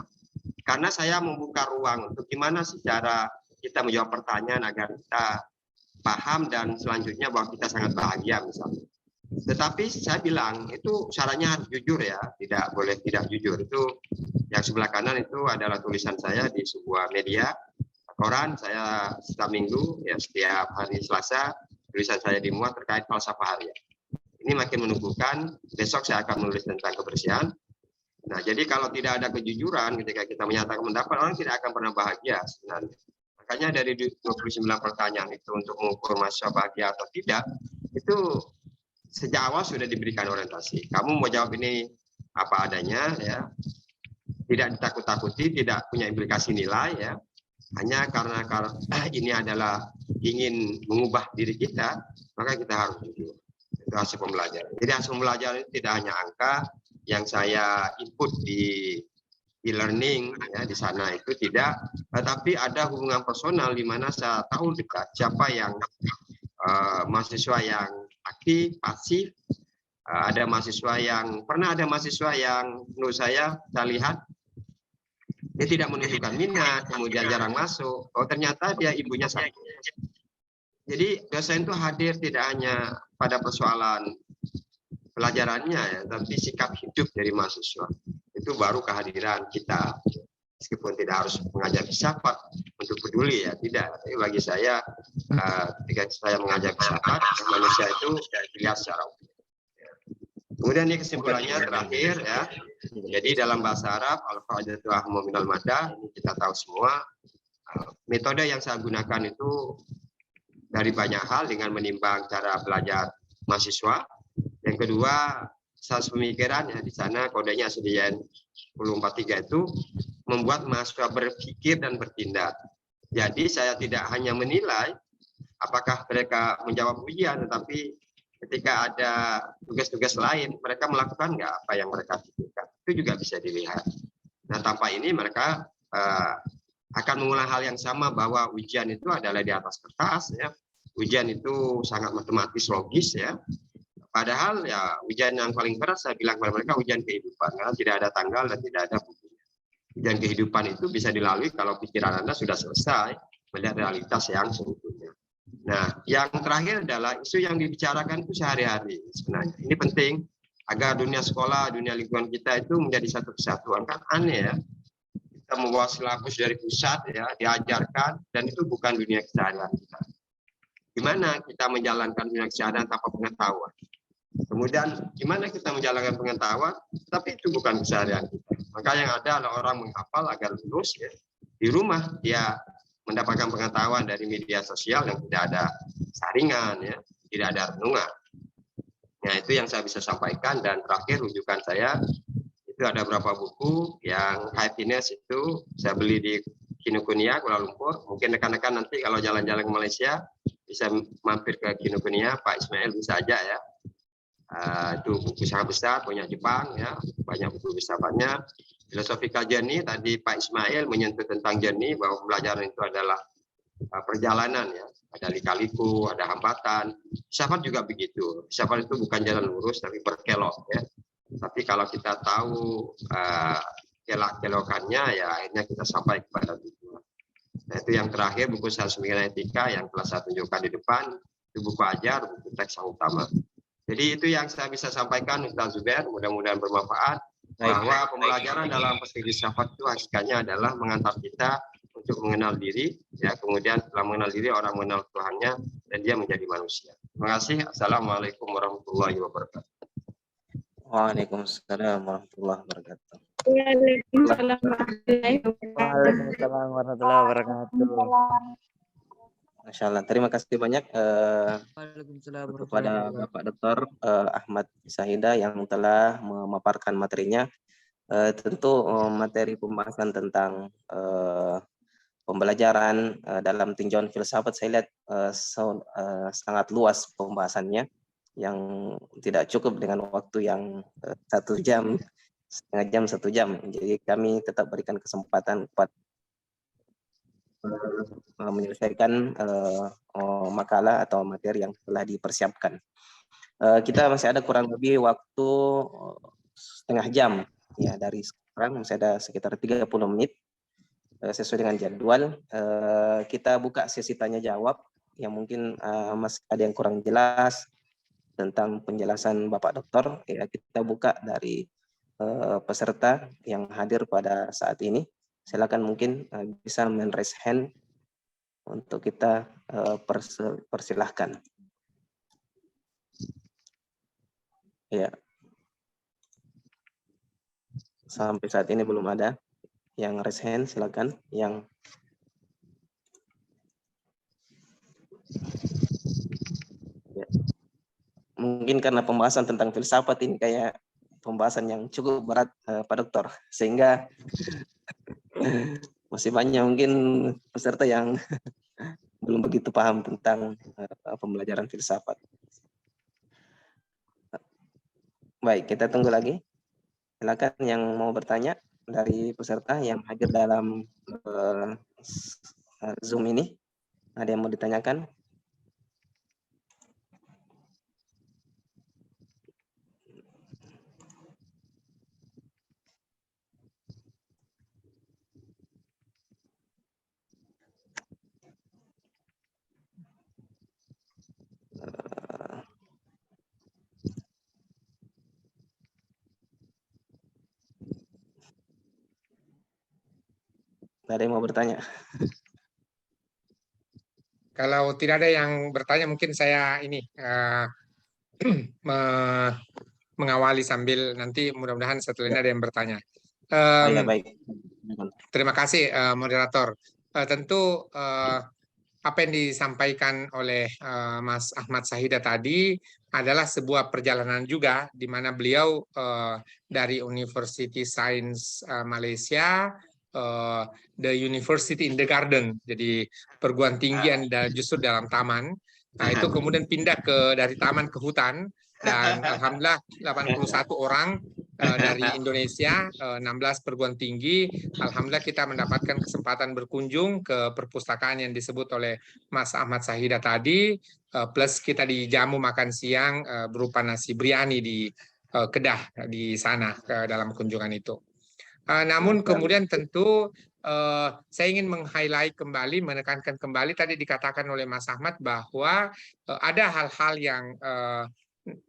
Karena saya membuka ruang untuk gimana sih cara kita menjawab pertanyaan agar kita paham dan selanjutnya bahwa kita sangat bahagia misalnya. Tetapi saya bilang itu syaratnya harus jujur ya, tidak boleh tidak jujur. Itu yang sebelah kanan itu adalah tulisan saya di sebuah media koran. Saya setiap minggu ya, setiap hari Selasa tulisan saya dimuat terkait falsafah harian. Ini makin menumbuhkan. Besok saya akan menulis tentang kebersihan. Nah, jadi kalau tidak ada kejujuran ketika kita menyatakan pendapat, orang tidak akan pernah bahagia sebenarnya. Makanya dari 29 pertanyaan itu untuk mengukur mahasiswa bahagia atau tidak, itu sejak awal sudah diberikan orientasi. Kamu mau jawab ini apa adanya, ya, tidak ditakut-takuti, tidak punya implikasi nilai, ya, hanya karena ini adalah ingin mengubah diri kita, maka kita harus jujur. Itu hasil pembelajaran. Jadi hasil pembelajaran itu tidak hanya angka yang saya input di e-learning, ya, di sana itu tidak, tetapi ada hubungan personal di mana saya tahu dekat siapa yang mahasiswa yang aktif, pasif, ada mahasiswa yang ada mahasiswa yang menurut saya lihat dia tidak menunjukkan minat, kemudian jarang masuk. Oh, ternyata dia ibunya sakit. Jadi dosen itu hadir tidak hanya pada persoalan pelajarannya, ya, tapi sikap hidup dari mahasiswa. Itu baru kehadiran kita. Meskipun tidak harus mengajar filsafat untuk peduli, ya, tidak. Tapi bagi saya, ketika saya mengajar filsafat, manusia itu dilihat secara umum. Kemudian ini kesimpulannya terakhir, ya. Jadi dalam bahasa Arab, al-qa'idatu ahmu minal madda, ini kita tahu semua. Metode yang saya gunakan itu dari banyak hal dengan menimbang cara belajar mahasiswa. Yang kedua, asas pemikiran, ya, di sana kodenya SDN 1043 itu membuat mahasiswa berpikir dan bertindak. Jadi saya tidak hanya menilai apakah mereka menjawab ujian, tetapi ketika ada tugas-tugas lain, mereka melakukan nggak apa yang mereka pikirkan. Itu juga bisa dilihat. Nah, tanpa ini mereka akan mengulang hal yang sama, bahwa ujian itu adalah di atas kertas, ya. Ujian itu sangat matematis, logis, ya. Padahal ya ujian yang paling berat saya bilang kepada mereka ujian kehidupan, karena tidak ada tanggal dan tidak ada bukunya. Ujian kehidupan itu bisa dilalui kalau pikiran Anda sudah selesai melihat realitas yang seutuhnya. Nah, yang terakhir adalah isu yang dibicarakan itu sehari-hari sebenarnya. Ini penting agar dunia sekolah, dunia lingkungan kita itu menjadi satu kesatuan. Kan aneh, ya. Kita membawa silabus dari pusat, ya, diajarkan, dan itu bukan dunia keseharian kita. Gimana kita menjalankan dunia keseharian tanpa pengetahuan? Kemudian gimana kita menjalankan pengetahuan, tapi itu bukan keseharian kita. Maka yang ada adalah orang menghafal agar lulus, ya. Di rumah dia mendapatkan pengetahuan dari media sosial yang tidak ada saringan, ya, tidak ada renungan. Nah, itu yang saya bisa sampaikan. Dan terakhir rujukan saya itu ada beberapa buku yang happiness itu saya beli di Kinokuniya Kuala Lumpur. Mungkin rekan-rekan nanti kalau jalan-jalan ke Malaysia bisa mampir ke Kinokuniya, Pak Ismail bisa aja, ya. Itu buku sangat besar, punya Jepang, ya, banyak buku filsafatnya. Philosophical Journey, tadi Pak Ismail menyentuh tentang journey, bahwa pembelajaran itu adalah perjalanan, ya. Ada lika-liku, ada hambatan. Filsafat juga begitu. Filsafat itu bukan jalan lurus, tapi berkelok, ya. Tapi kalau kita tahu kelak-kelokannya, ya akhirnya kita sampai kepada tujuan. Nah, itu yang terakhir, buku Sains Pemikiran Etika yang telah saya tunjukkan di depan. Itu buku ajar, buku teks yang utama. Jadi itu yang saya bisa sampaikan, Ustaz Zubair, mudah-mudahan bermanfaat, bahwa pembelajaran dalam perspektif filsafat itu hakikatnya adalah mengantar kita untuk mengenal diri, ya, kemudian setelah mengenal diri, orang mengenal Tuhannya, dan dia menjadi manusia. Terima kasih. Assalamualaikum warahmatullahi wabarakatuh. Waalaikumsalam warahmatullahi wabarakatuh. Waalaikumsalam warahmatullahi wabarakatuh. Masya Allah. Terima kasih banyak kepada Bapak Dr. Ahmad Sahida yang telah memaparkan materinya. Tentu materi pembahasan tentang pembelajaran dalam tinjauan filsafat saya lihat sangat luas pembahasannya, yang tidak cukup dengan waktu yang 1 jam, setengah jam, 1 jam. Jadi kami tetap berikan kesempatan kepada menyelesaikan makalah atau materi yang telah dipersiapkan. Kita masih ada kurang lebih waktu setengah jam, ya, dari sekarang masih ada sekitar 30 menit sesuai dengan jadwal. Kita buka sesi tanya jawab yang mungkin masih ada yang kurang jelas tentang penjelasan Bapak Dokter, ya, kita buka dari peserta yang hadir pada saat ini. Silakan mungkin bisa men-raise hand untuk kita persilahkan. Ya, sampai saat ini belum ada yang raise hand, silakan. Yang ya. Mungkin karena pembahasan tentang filsafat ini kayak pembahasan yang cukup berat, Pak Dokter, sehingga masih banyak mungkin peserta yang belum begitu paham tentang pembelajaran filsafat. Baik, kita tunggu lagi. Silakan yang mau bertanya dari peserta yang hadir dalam Zoom ini. Ada yang mau ditanyakan? Ada yang mau bertanya? Kalau tidak ada yang bertanya, mungkin saya ini mengawali sambil nanti mudah-mudahan setelah ini ada yang bertanya. Ya, baik. Terima kasih moderator. Tentu apa yang disampaikan oleh Mas Ahmad Sahida tadi adalah sebuah perjalanan juga di mana beliau dari University Science Malaysia, the University in the Garden, jadi perguruan tinggi yang justru dalam taman. Nah, itu kemudian pindah dari taman ke hutan, dan alhamdulillah 81 orang dari Indonesia, 16 perguruan tinggi. Alhamdulillah kita mendapatkan kesempatan berkunjung ke perpustakaan yang disebut oleh Mas Ahmad Sahida tadi, plus kita dijamu makan siang berupa nasi biryani di Kedah di sana dalam kunjungan itu. Namun kemudian tentu saya ingin meng-highlight kembali, menekankan kembali tadi dikatakan oleh Mas Ahmad bahwa ada hal-hal yang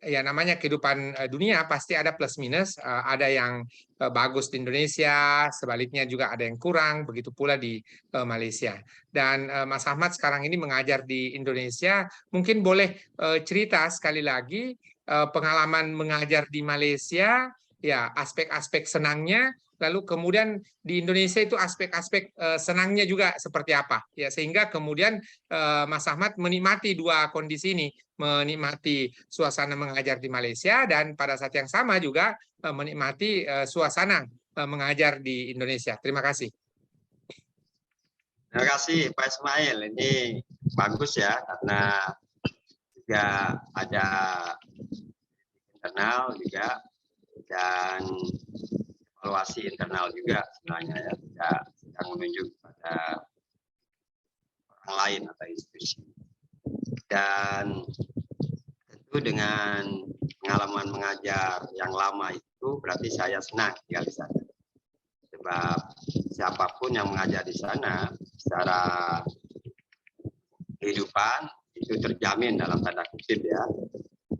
ya namanya kehidupan dunia pasti ada plus minus, ada yang bagus di Indonesia, sebaliknya juga ada yang kurang, begitu pula di Malaysia. Dan Mas Ahmad sekarang ini mengajar di Indonesia, mungkin boleh cerita sekali lagi pengalaman mengajar di Malaysia, ya aspek-aspek senangnya, lalu kemudian di Indonesia itu aspek-aspek senangnya juga seperti apa, ya sehingga kemudian Mas Ahmad menikmati dua kondisi ini, menikmati suasana mengajar di Malaysia dan pada saat yang sama juga menikmati suasana mengajar di Indonesia. Terima kasih. Terima kasih Pak Ismail. Ini bagus ya, karena juga ada internal juga dan evaluasi internal juga sebenarnya ya, tidak sedang menunjuk pada orang lain atau institusi. Dan tentu dengan pengalaman mengajar yang lama itu berarti saya senang tinggal di sana. Sebab siapapun yang mengajar di sana secara kehidupan itu terjamin dalam tanda kutip ya.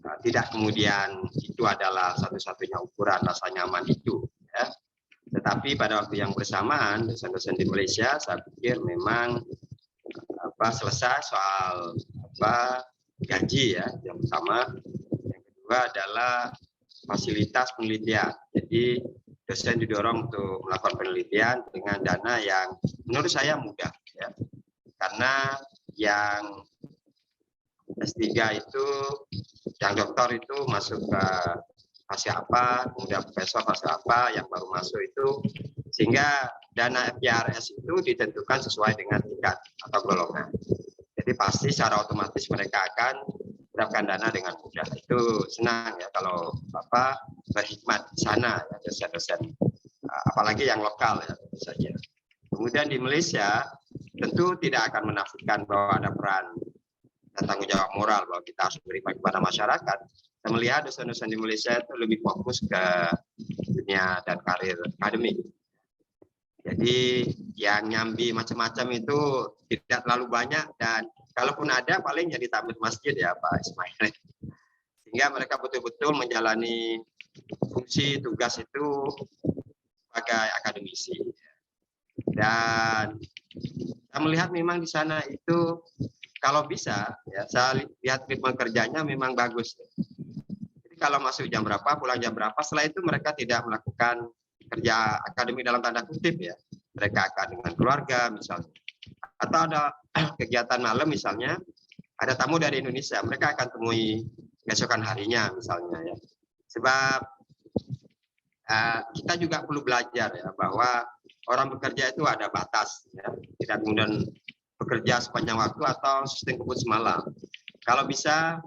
Tidak kemudian itu adalah satu-satunya ukuran rasa nyaman itu ya. Tetapi pada waktu yang bersamaan dosen-dosen di Malaysia saya pikir memang selesai soal gaji ya yang pertama, yang kedua adalah fasilitas penelitian. Jadi dosen didorong untuk melakukan penelitian dengan dana yang menurut saya mudah ya, karena yang S3 itu, yang doktor itu masuk ke fase apa, kemudian profesor fase apa, yang baru masuk itu, sehingga dana FPRS itu ditentukan sesuai dengan tingkat atau golongan. Jadi pasti secara otomatis mereka akan mendapatkan dana dengan mudah. Itu senang ya kalau Bapak berhikmat di sana ya, dosen-dosen, apalagi yang lokal ya saja. Kemudian di Malaysia tentu tidak akan menafikan bahwa ada peran dan tanggung jawab moral bahwa kita harus beriman kepada masyarakat. Saya melihat dosen-dosen di Malaysia itu lebih fokus ke dunia dan karir akademik. Jadi yang nyambi macam-macam itu tidak terlalu banyak, dan kalaupun ada paling jadi tamu masjid ya Pak Ismail. Sehingga mereka betul-betul menjalani fungsi tugas itu sebagai akademisi. Dan saya melihat memang di sana itu kalau bisa ya, saya lihat ritme kerjanya memang bagus. Jadi kalau masuk jam berapa, pulang jam berapa, setelah itu mereka tidak melakukan kerja akademik dalam tanda kutip ya. Mereka akan dengan keluarga misalnya. Atau ada kegiatan malam misalnya, ada tamu dari Indonesia, mereka akan temui keesokan harinya misalnya ya. Sebab kita juga perlu belajar ya bahwa orang bekerja itu ada batas ya. Tidak kemudian bekerja sepanjang waktu atau sistem kebut semalam. Kalau bisa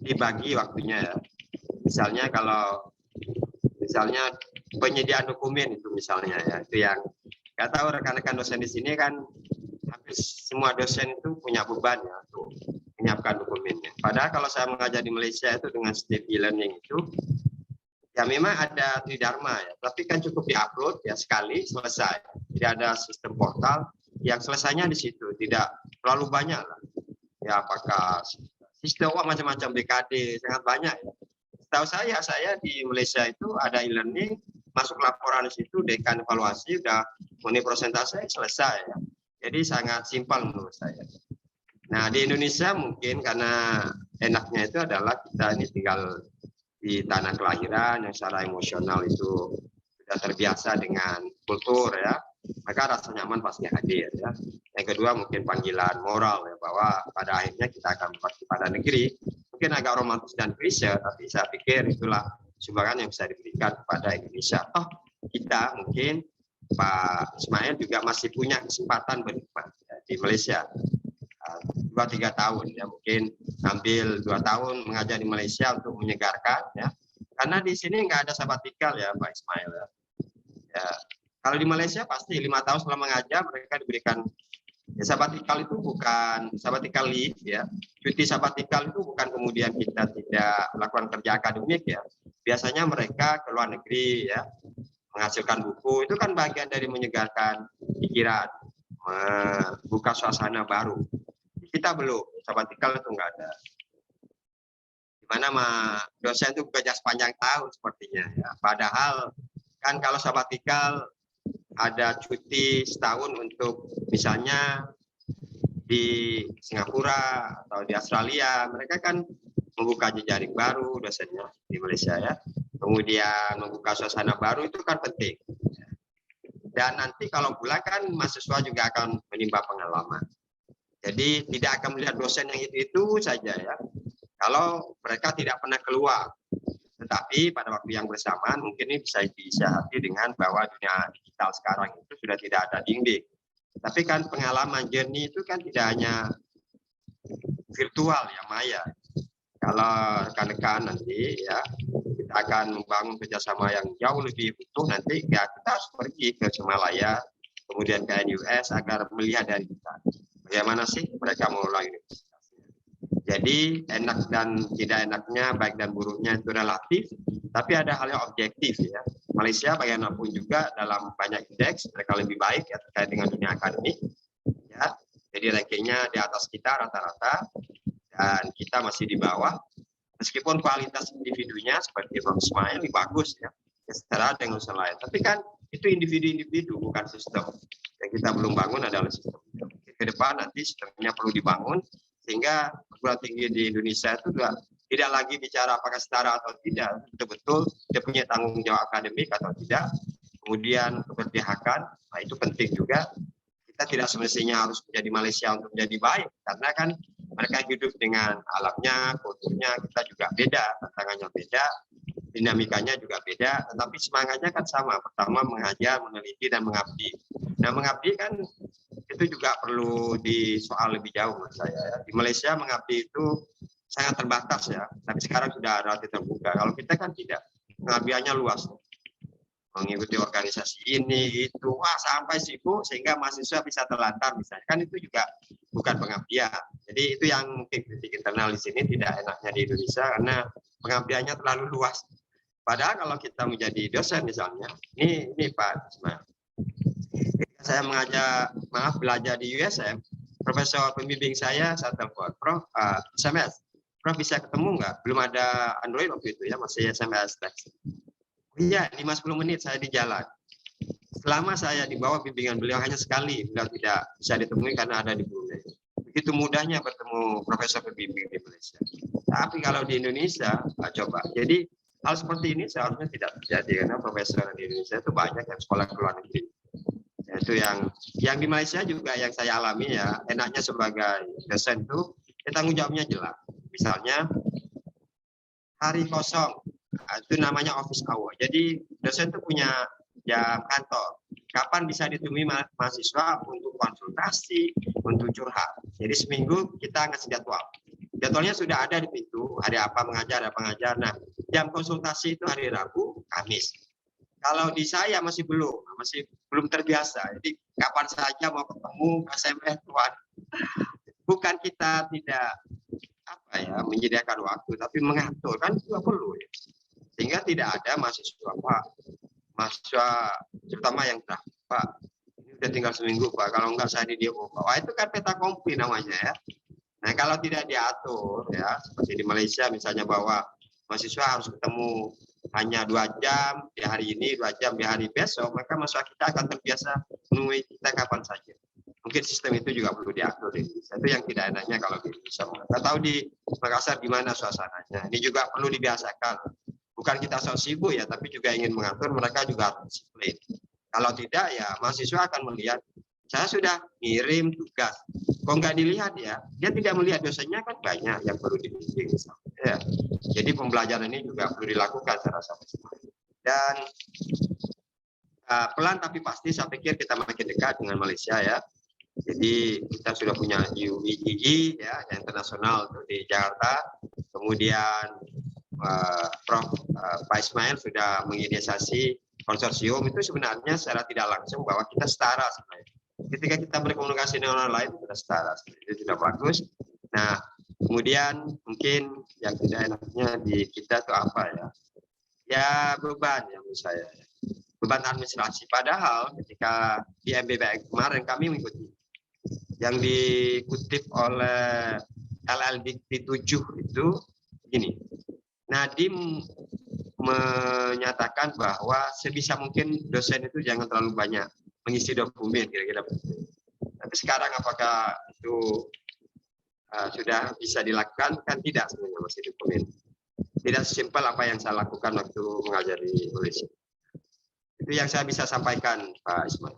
dibagi waktunya ya. Misalnya kalau penyediaan dokumen itu misalnya ya, itu yang nggak tahu rekan-rekan dosen di sini kan hampir semua dosen itu punya beban ya untuk menyiapkan dokumennya. Padahal kalau saya mengajar di Malaysia itu dengan sistem e-learning itu ya memang ada tridharma ya, tapi kan cukup diupload ya sekali selesai. Tidak ada sistem portal yang selesainya di situ, tidak terlalu banyak lah. Ya apakah sistem macam-macam BKD sangat banyak ya. Tahu saya di Malaysia itu ada e-learning, masuk laporan di situ, dekan evaluasi, udah memenuhi persentase selesai ya. Jadi sangat simpel menurut saya. Nah di Indonesia mungkin karena enaknya itu adalah kita ini tinggal di tanah kelahiran yang secara emosional itu sudah terbiasa dengan kultur ya, maka rasa nyaman pasti hadir ya. Yang kedua mungkin panggilan moral ya, bahwa pada akhirnya kita akan berbakti pada negeri. Mungkin agak romantis dan klise, tapi saya pikir itulah sumbangan yang bisa diberikan kepada Indonesia. Oh, kita mungkin Pak Ismail juga masih punya kesempatan berkhidmat ya, di Malaysia 2-3 tahun ya, mungkin ambil 2 tahun mengajar di Malaysia untuk menyegarkan ya. Karena di sini nggak ada sabatikal ya Pak Ismail ya. Ya, kalau di Malaysia pasti 5 tahun setelah mengajar mereka diberikan ya, sabatikal itu bukan sabatikal leave ya. Cuti sabatikal itu bukan kemudian kita tidak melakukan kerja akademik ya. Biasanya mereka ke luar negeri ya, menghasilkan buku, itu kan bagian dari menyegarkan pikiran, membuka suasana baru. Kita belum, sabatikal itu enggak ada. Di mana dosen itu bekerja sepanjang tahun sepertinya ya. Padahal kan kalau sabatikal ada cuti setahun untuk misalnya di Singapura atau di Australia, mereka kan membuka jejaring baru dosennya di Malaysia ya. Kemudian membuka suasana baru itu kan penting. Dan nanti kalau pulang kan mahasiswa juga akan menimba pengalaman. Jadi tidak akan melihat dosen yang itu saja ya. Kalau mereka tidak pernah keluar. Tetapi pada waktu yang bersamaan mungkin ini bisa disihati dengan bahwa dunia digital sekarang itu sudah tidak ada dinding. Tapi kan pengalaman journey itu kan tidak hanya virtual ya, maya. Kalau rekan-rekan nanti ya kita akan membangun kerjasama yang jauh lebih utuh nanti ya, kita harus pergi ke Himalaya, kemudian ke NUS agar melihat dari kita bagaimana sih mereka mengelola universitasnya. Jadi enak dan tidak enaknya, baik dan buruknya itu relatif, tapi ada hal yang objektif ya. Malaysia bagaimanapun juga dalam banyak indeks mereka lebih baik ya terkait dengan dunia akademik ya. Jadi rankingnya di atas kita rata-rata dan kita masih di bawah. Meskipun kualitas individunya seperti Prof. Ismail lebih bagus ya, secara dengan usaha lain. Tapi kan itu individu-individu bukan sistem. Yang kita belum bangun adalah sistem. Ke depan nanti sistemnya perlu dibangun sehingga perguruan tinggi di Indonesia itu juga tidak lagi bicara apakah setara atau tidak, betul-betul dia punya tanggung jawab akademik atau tidak, kemudian keberpihakan, nah itu penting juga. Kita tidak semestinya harus menjadi Malaysia untuk menjadi baik, karena kan mereka hidup dengan alamnya, kulturnya, kita juga beda, tantangannya beda, dinamikanya juga beda, tetapi semangatnya kan sama. Pertama mengajar, meneliti, dan mengabdi. Nah mengabdi kan itu juga perlu disoal lebih jauh menurut saya. Di Malaysia mengabdi itu sangat terbatas ya, tapi sekarang sudah relatif terbuka. Kalau kita kan tidak, pengabdiannya luas. Mengikuti organisasi ini, itu, wah sampai sibuk sehingga mahasiswa bisa terlantar misalnya. Kan itu juga bukan pengabdian. Jadi itu yang mungkin kritik internal di sini tidak enaknya di Indonesia karena pengabdiannya terlalu luas. Padahal kalau kita menjadi dosen misalnya, ini Pak Ismail. Saya belajar di USM, profesor pembimbing saya telepon, Prof, SMS, Prof bisa ketemu nggak? Belum ada Android waktu itu ya, masih SMS text. Iya, 5-10 menit saya di jalan. Selama saya di bawah bimbingan beliau hanya sekali, beliau tidak bisa ditemui karena ada di Brunei. begitu mudahnya bertemu profesor pembimbing di Malaysia. Tapi kalau di Indonesia, coba. Jadi hal seperti ini seharusnya tidak terjadi karena profesor di Indonesia itu banyak yang sekolah ke luar negeri. Itu yang di Malaysia juga yang saya alami ya, enaknya sebagai dosen itu tanggung jawabnya jelas. Misalnya hari kosong, itu namanya office hour. Jadi dosen itu punya jam kantor. Kapan bisa ditemui mahasiswa untuk konsultasi, untuk curhat. Jadi seminggu kita ngasih jadwal. Jadwalnya sudah ada di pintu, hari apa mengajar, apa mengajar. Nah, jam konsultasi itu hari Rabu, Kamis. Kalau di saya masih belum terbiasa. Jadi kapan saja mau ketemu, SMS Tuhan. Bukan kita tidak menyediakan waktu, tapi mengatur kan juga perlu ya. Sehingga tidak ada mahasiswa terutama yang Pak, ini udah tinggal seminggu Pak, kalau enggak saya di demo Pak. Wah, itu kan peta kompli namanya ya. Nah, kalau tidak diatur ya, seperti di Malaysia misalnya bahwa mahasiswa harus ketemu hanya 2 jam di hari ini, 2 jam di hari besok, maka mahasiswa kita akan terbiasa menemui kita kapan saja. Mungkin sistem itu juga perlu diatur di Indonesia. Itu yang tidak enaknya kalau di Indonesia. Nggak tahu di Makassar gimana suasananya. Ini juga perlu dibiasakan. Bukan kita sok sibuk ya, tapi juga ingin mengatur, mereka juga harus disiplin. Kalau tidak ya mahasiswa akan melihat, saya sudah ngirim tugas. Kok nggak dilihat ya? Dia tidak melihat, dosennya kan banyak yang perlu dibimbing. Ya. Jadi pembelajaran ini juga perlu dilakukan secara sama-sama. Dan pelan tapi pasti saya pikir kita makin dekat dengan Malaysia ya. Jadi kita sudah punya UIII ya, yang internasional di Jakarta. Kemudian Prof. Pak Ismail sudah menginisiasi konsorsium, itu sebenarnya secara tidak langsung bahwa kita setara sebenarnya. Ketika kita berkomunikasi dengan orang lain kita setara, itu sudah bagus. Nah, kemudian mungkin yang tidak enaknya di kita itu apa ya? Ya beban ya menurut saya. Beban administrasi. Padahal ketika di MBBX kemarin kami mengikuti yang dikutip oleh LLDikti 7 itu gini. Nadiem menyatakan bahwa sebisa mungkin dosen itu jangan terlalu banyak mengisi dokumen, kira-kira begitu. Tapi sekarang apakah itu sudah bisa dilakukan? Kan tidak sebenarnya masih dokumen. Tidak sesimpel apa yang saya lakukan waktu mengajar di Malaysia. Itu yang saya bisa sampaikan, Pak Ismail.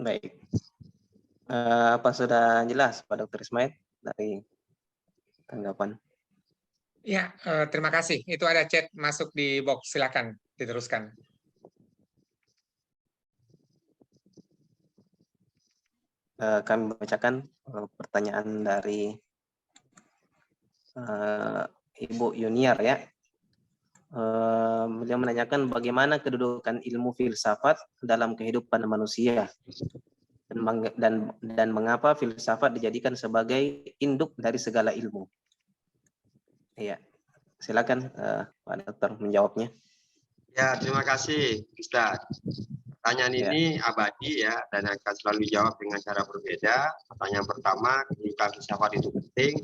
Baik. Apa sudah jelas Pak Dr. Ismail dari tanggapan? Ya, terima kasih. Itu ada chat masuk di box, silakan diteruskan. Kami bacakan pertanyaan dari Ibu Yuniar ya. Beliau menanyakan bagaimana kedudukan ilmu filsafat dalam kehidupan manusia dan mengapa filsafat dijadikan sebagai induk dari segala ilmu. Iya, silakan Pak Dokter menjawabnya. Ya, terima kasih Ustaz. Pertanyaan ini abadi ya, dan akan selalu dijawab dengan cara berbeda. Pertanyaan pertama, kedudukan filsafat itu penting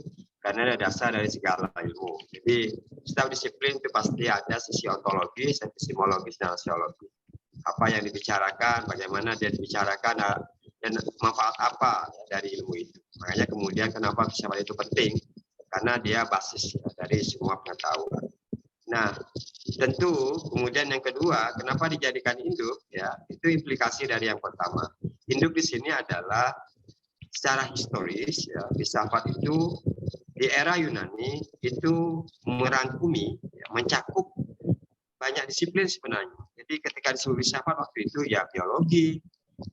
karena ada dasar dari segala ilmu. Jadi setiap disiplin itu pasti ada sisi ontologis, epistemologis, dan sosiologi. Apa yang dibicarakan, bagaimana dia dibicarakan, dan manfaat apa dari ilmu itu. Makanya kemudian kenapa filsafat itu penting? Karena dia basis dari semua pengetahuan. Nah, tentu kemudian yang kedua, kenapa dijadikan induk? Ya, itu implikasi dari yang pertama. Induk di sini adalah secara historis, ya, filsafat itu di era Yunani itu merangkumi, ya, mencakup banyak disiplin sebenarnya. Jadi ketika disebut filsafat waktu itu ya biologi,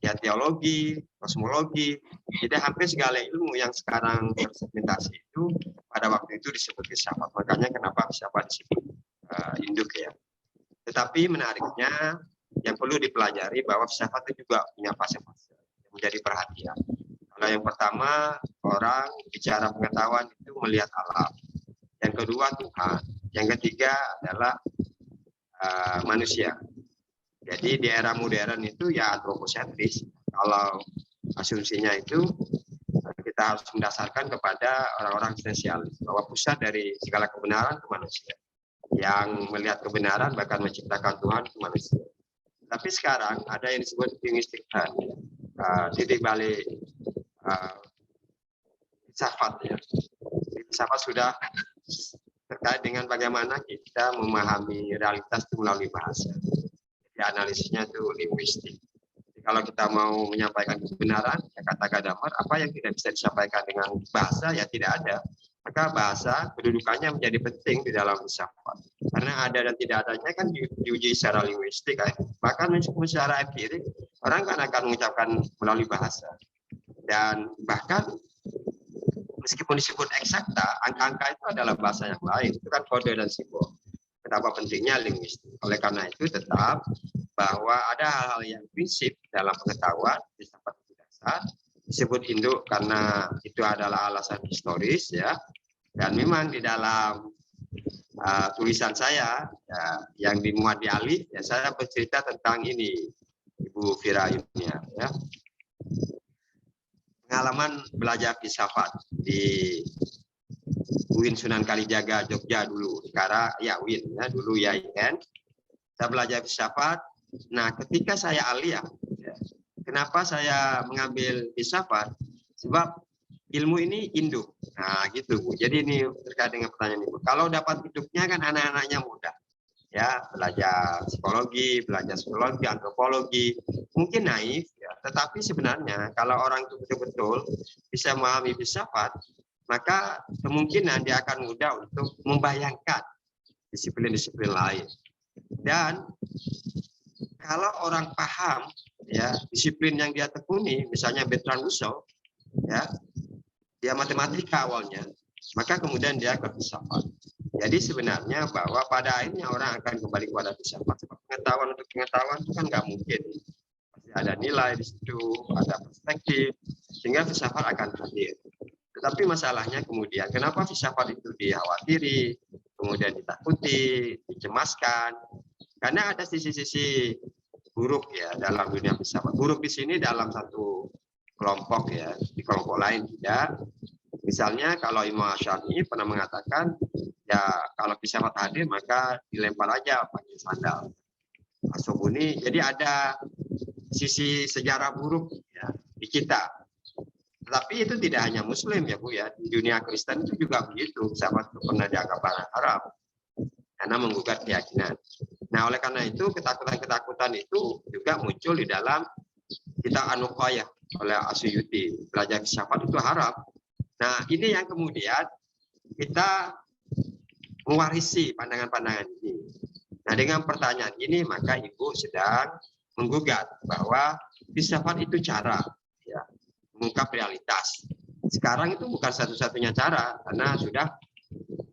ya teologi, kosmologi, jadi hampir segala ilmu yang sekarang tersegmentasi itu pada waktu itu disebut filsafat. Makanya kenapa filsafat disebut induk ya. Tetapi menariknya yang perlu dipelajari bahwa filsafat itu juga punya fase-fase yang menjadi perhatian. Kalau yang pertama, orang bicara pengetahuan itu melihat alam. Yang kedua Tuhan. Yang ketiga adalah manusia. Jadi di era modern itu ya antroposentris. Kalau asumsinya itu kita harus mendasarkan kepada orang-orang esensialis bahwa pusat dari segala kebenaran itu manusia. yang melihat kebenaran bahkan menciptakan Tuhan ke manusia. Tapi sekarang ada yang disebut linguistic turn, titik balik filsafat ya. Filsafat sudah terkait dengan bagaimana kita memahami realitas itu melalui bahasa. Jadi analisisnya itu linguistik. Kalau kita mau menyampaikan kebenaran, ya kata Gadamer, apa yang tidak bisa disampaikan dengan bahasa ya tidak ada. Maka bahasa kedudukannya menjadi penting di dalam filsafat. Karena ada dan tidak adanya kan diuji secara linguistik. Bahkan secara empirik, orang kan akan mengucapkan melalui bahasa. Dan bahkan meskipun disebut eksakta, angka-angka itu adalah bahasa yang lain. Itu kan kode dan simbol. Betapa pentingnya linguistik. Oleh karena itu tetap bahwa ada hal-hal yang prinsip dalam pengetahuan filsafat itu dasar, disebut induk karena itu adalah alasan historis ya. Dan memang di dalam tulisan saya ya, yang dimuat di Alif ya, saya bercerita tentang ini Ibu Fira Yunia ya. Pengalaman belajar filsafat di UIN Sunan Kalijaga Jogja dulu, sekarang ya UIN ya, dulu ya IN. Saya belajar filsafat. Nah, ketika saya aliyah, ya, kenapa saya mengambil filsafat? Sebab ilmu ini induk. Nah, gitu Bu. Jadi ini terkait dengan pertanyaan Ibu. Kalau dapat induknya kan anak-anaknya mudah. Ya, belajar psikologi, belajar psikologi, antropologi, mungkin naif ya, tetapi sebenarnya kalau orang itu betul-betul bisa memahami filsafat, maka kemungkinan dia akan mudah untuk membayangkan disiplin-disiplin lain. Dan kalau orang paham ya disiplin yang dia tekuni, misalnya Bertrand Russell, ya dia matematika awalnya, maka kemudian dia ke filsafat. Jadi sebenarnya bahwa pada akhirnya orang akan kembali kepada filsafat. Sebab pengetahuan untuk pengetahuan itu kan nggak mungkin. Pasti ada nilai di situ, ada perspektif, sehingga filsafat akan hadir. Tetapi masalahnya kemudian, kenapa filsafat itu dikhawatiri, kemudian ditakuti, dicemaskan? Karena ada sisi-sisi buruk ya dalam dunia filsafat. Buruk di sini dalam satu kelompok ya, di kelompok lain tidak. Misalnya kalau Imam Syafi'i pernah mengatakan, ya kalau filsafat hadir maka dilempar aja pakai sandal. Asobuni, jadi ada sisi sejarah buruk ya di kita. Tapi itu tidak hanya Muslim ya Bu ya, di dunia Kristen itu juga begitu. Filsafat itu pernah dianggap barang haram karena menggugat keyakinan. Nah oleh karena itu ketakutan-ketakutan itu juga muncul di dalam kitab An-Nuqayah oleh Asyuyuti. Belajar filsafat itu haram. Nah ini yang kemudian kita mewarisi pandangan-pandangan ini. Nah dengan pertanyaan ini maka Ibu sedang menggugat bahwa filsafat itu cara ya, mengungkap realitas. Sekarang itu bukan satu-satunya cara karena sudah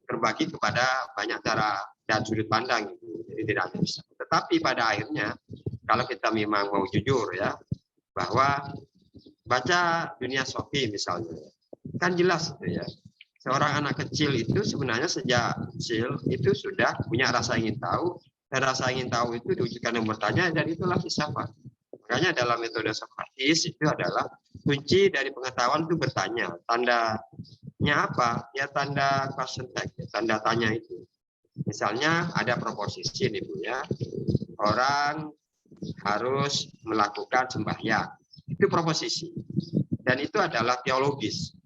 terbagi kepada banyak cara dan sudut pandang itu. Jadi tidak hanya bisa. Tetapi pada akhirnya kalau kita memang mau jujur ya bahwa baca dunia Sofi misalnya kan jelas itu ya. Seorang anak kecil itu sebenarnya sejak kecil itu sudah punya rasa ingin tahu, dan rasa ingin tahu itu diwujudkan dengan bertanya, dan itulah filsafat. Makanya dalam metode Sokrates itu adalah kunci dari pengetahuan itu bertanya. Tandanya apa? Ya tanda question tag, tanda tanya itu. Misalnya ada proposisi nih Bu ya, orang harus melakukan sembahyang. Itu proposisi. Dan itu adalah teologis.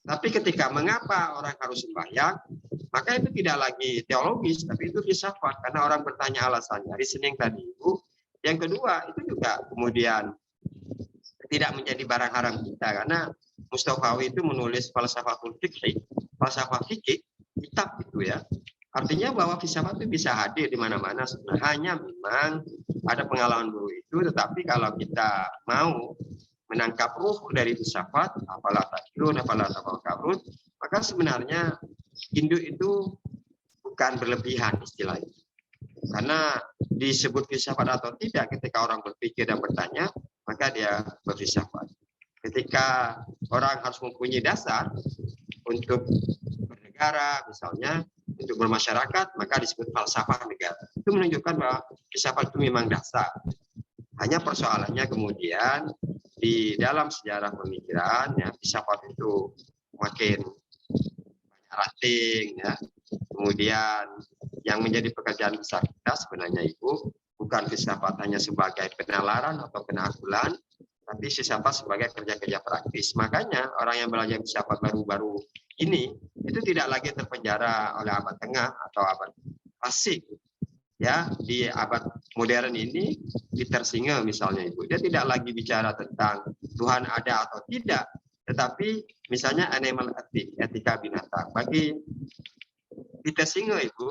Tapi ketika mengapa orang harus sembahyang, maka itu tidak lagi teologis, tapi itu filsafat. Karena orang bertanya alasannya. Reasoning tadi Ibu. Yang kedua, itu juga kemudian tidak menjadi barang haram kita. Karena Mustafawi itu menulis falsafah fikih, kitab itu ya. Artinya bahwa filsafat itu bisa hadir di mana-mana. Hanya memang ada pengalaman buruk itu, tetapi kalau kita mau menangkap ruh dari filsafat, apalah takyun, apalah tafakkarun, maka sebenarnya induk itu bukan berlebihan istilahnya. Karena disebut filsafat atau tidak, ketika orang berpikir dan bertanya, maka dia berfilsafat. Ketika orang harus mempunyai dasar untuk bernegara, misalnya, untuk bermasyarakat, maka disebut falsafah negara. Itu menunjukkan bahwa filsafat itu memang dasar. Hanya persoalannya kemudian di dalam sejarah pemikiran, ya, filsafat itu makin banyak ranting, ya. Kemudian yang menjadi pekerjaan besar kita sebenarnya Ibu, bukan filsafat hanya sebagai penalaran atau penaklukan, tapi filsafat sebagai kerja-kerja praktis. Makanya orang yang belajar filsafat baru-baru ini itu tidak lagi terpenjara oleh abad tengah atau abad klasik. Ya, di abad modern ini Peter Singer misalnya Ibu, dia tidak lagi bicara tentang Tuhan ada atau tidak, tetapi misalnya animal ethics, etika binatang. Bagi Peter Singer Ibu,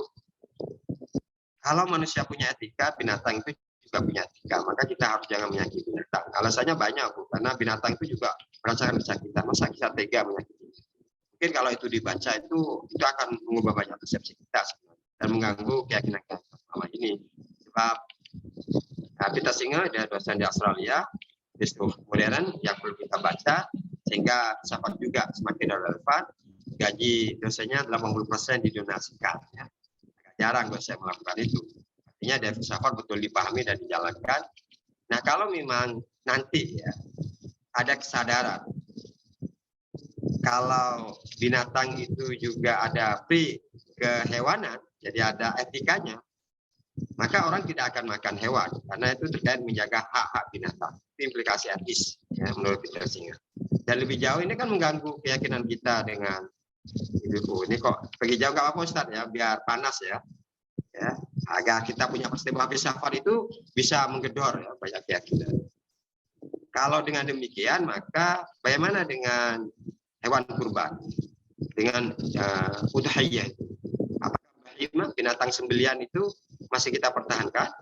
kalau manusia punya etika, binatang itu juga punya etika, maka kita harus jangan menyakiti binatang. Alasannya banyak Bu, karena binatang itu juga merasakan kesakitan, masa kita tega menyakiti. Mungkin kalau itu dibaca itu akan mengubah banyak persepsi kita dan mengganggu keyakinan kita selama ini. Sebab Peter Singer, dia dosen di Australia, filsuf modern yang perlu kita baca, sehingga filsafat juga semakin relevan. Gaji dosennya 80% didonasikan. Ya. Agak jarang dosen melakukan itu. Artinya dari filsafat betul dipahami dan dijalankan. Nah kalau memang nanti ya ada kesadaran kalau binatang itu juga ada free kehewanan, jadi ada etikanya, maka orang tidak akan makan hewan karena itu terkait menjaga hak-hak binatang. Itu implikasi etis ya, menurut Peter Singer. Dan lebih jauh ini kan mengganggu keyakinan kita dengan hidupku. Ini kok pergi jauh nggak apa-apa Ustaz ya, biar panas ya. Ya, agar kita punya perspektif filsafat itu bisa menggedor ya, banyak keyakinan. Kalau dengan demikian maka bagaimana dengan hewan kurban, dengan udhiyah itu? Apakah binatang sembelian itu masih kita pertahankan?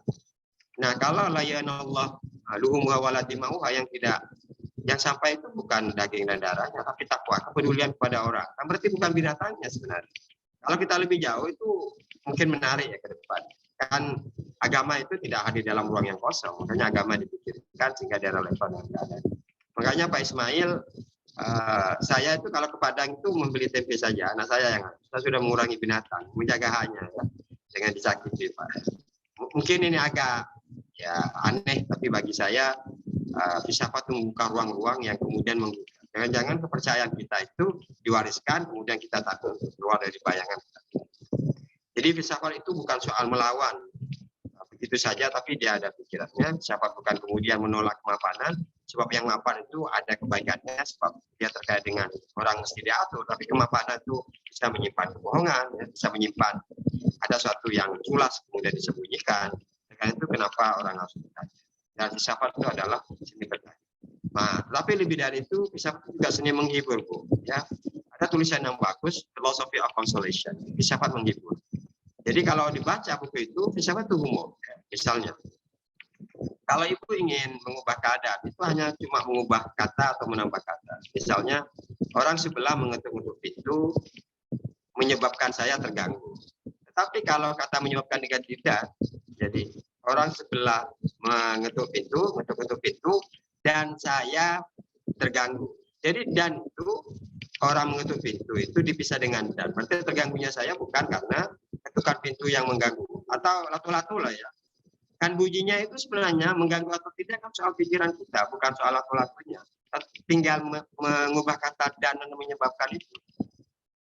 Nah, kalau la yanallah luhumha wala dimauha yang sampai itu bukan daging dan darahnya, tapi takwa, kepedulian kepada orang. Kan berarti bukan binatangnya sebenarnya. Kalau kita lebih jauh itu mungkin menarik ya ke depan. Kan agama itu tidak hadir dalam ruang yang kosong, makanya agama dipikirkan sehingga dia relevan dengan keadaan. Makanya Pak Ismail, saya itu kalau ke Padang itu membeli tempe saja, anak saya sudah mengurangi binatang, menjaga haknya ya, dengan disakiti Pak. Mungkin ini agak ya aneh, tapi bagi saya filsafat itu membuka ruang-ruang yang kemudian menggugah. Jangan-jangan kepercayaan kita itu diwariskan, kemudian kita takut keluar dari bayangan. Jadi filsafat itu bukan soal melawan begitu saja, tapi dia ada pikirannya. Filsafat bukan kemudian menolak kemapanan, sebab yang mapan itu ada kebaikannya, sebab dia terkait dengan orang mesti diatur. Tapi kemapanan itu bisa menyimpan kebohongan, ya, bisa menyimpan ada sesuatu yang culas kemudian disembunyikan. Karena itu kenapa orang harus bertanya. Dan filsafat itu adalah seni bertanya. Nah, tapi lebih dari itu, filsafat juga seni menghibur, Bu. Ya, ada tulisan yang bagus, Philosophy of Consolation. Filsafat menghibur. Jadi kalau dibaca buku itu, filsafat itu humor. Ya, misalnya, kalau Ibu ingin mengubah keadaan, itu hanya cuma mengubah kata atau menambah kata. Misalnya, orang sebelah mengetuk-ngetuk pintu, menyebabkan saya terganggu. Tetapi kalau kata menyebabkan dengan tidak, jadi orang sebelah mengetuk pintu, dan saya terganggu. Jadi dan itu orang mengetuk pintu itu dipisah dengan dan. Berarti terganggunya saya bukan karena ketukan pintu yang mengganggu atau latu-latu lah ya. Kan bunyinya itu sebenarnya mengganggu atau tidak kan soal pikiran kita, bukan soal latu-latunya. Tinggal mengubah kata dan menyebabkan itu.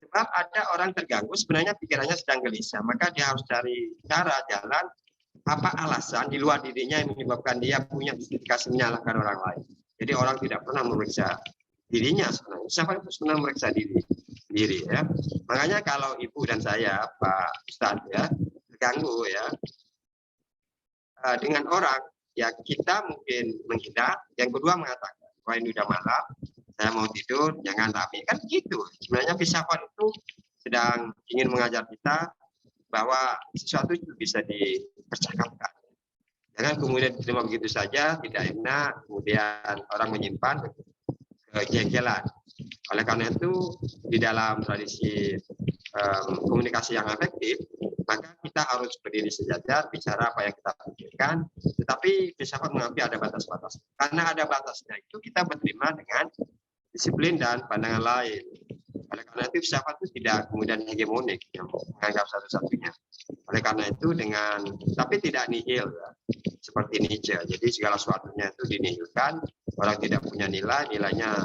Sebab ada orang terganggu sebenarnya pikirannya sedang gelisah, maka dia harus cari cara jalan apa alasan di luar dirinya yang menyebabkan dia punya justifikasi menyalahkan orang lain. Jadi orang tidak pernah memeriksa dirinya sebenarnya. Siapa itu sebenarnya memeriksa diri ya. Makanya kalau Ibu dan saya Pak Ustadz ya terganggu ya dengan orang ya kita mungkin menghindar. Yang kedua mengatakan wah ini udah malam, saya mau tidur, jangan rame kan gitu. Sebenarnya filsafat itu sedang ingin mengajar kita bahwa sesuatu itu bisa dipercakapkan. Jangan kemudian diterima begitu saja, tidak enak, kemudian orang menyimpan kejengkelan. Oleh karena itu, di dalam tradisi komunikasi yang efektif, maka kita harus berdiri sejajar, bicara apa yang kita pikirkan, tetapi filsafat mengakui ada batas-batas. Karena ada batasnya itu kita berterima dengan disiplin dan pandangan lain. Oleh karena itu filsafat itu tidak kemudian hegemonik yang menganggap satu-satunya. Oleh karena itu tapi tidak nihil ya, seperti Nietzsche. Jadi segala sesuatunya itu dinihilkan, orang tidak punya nilainya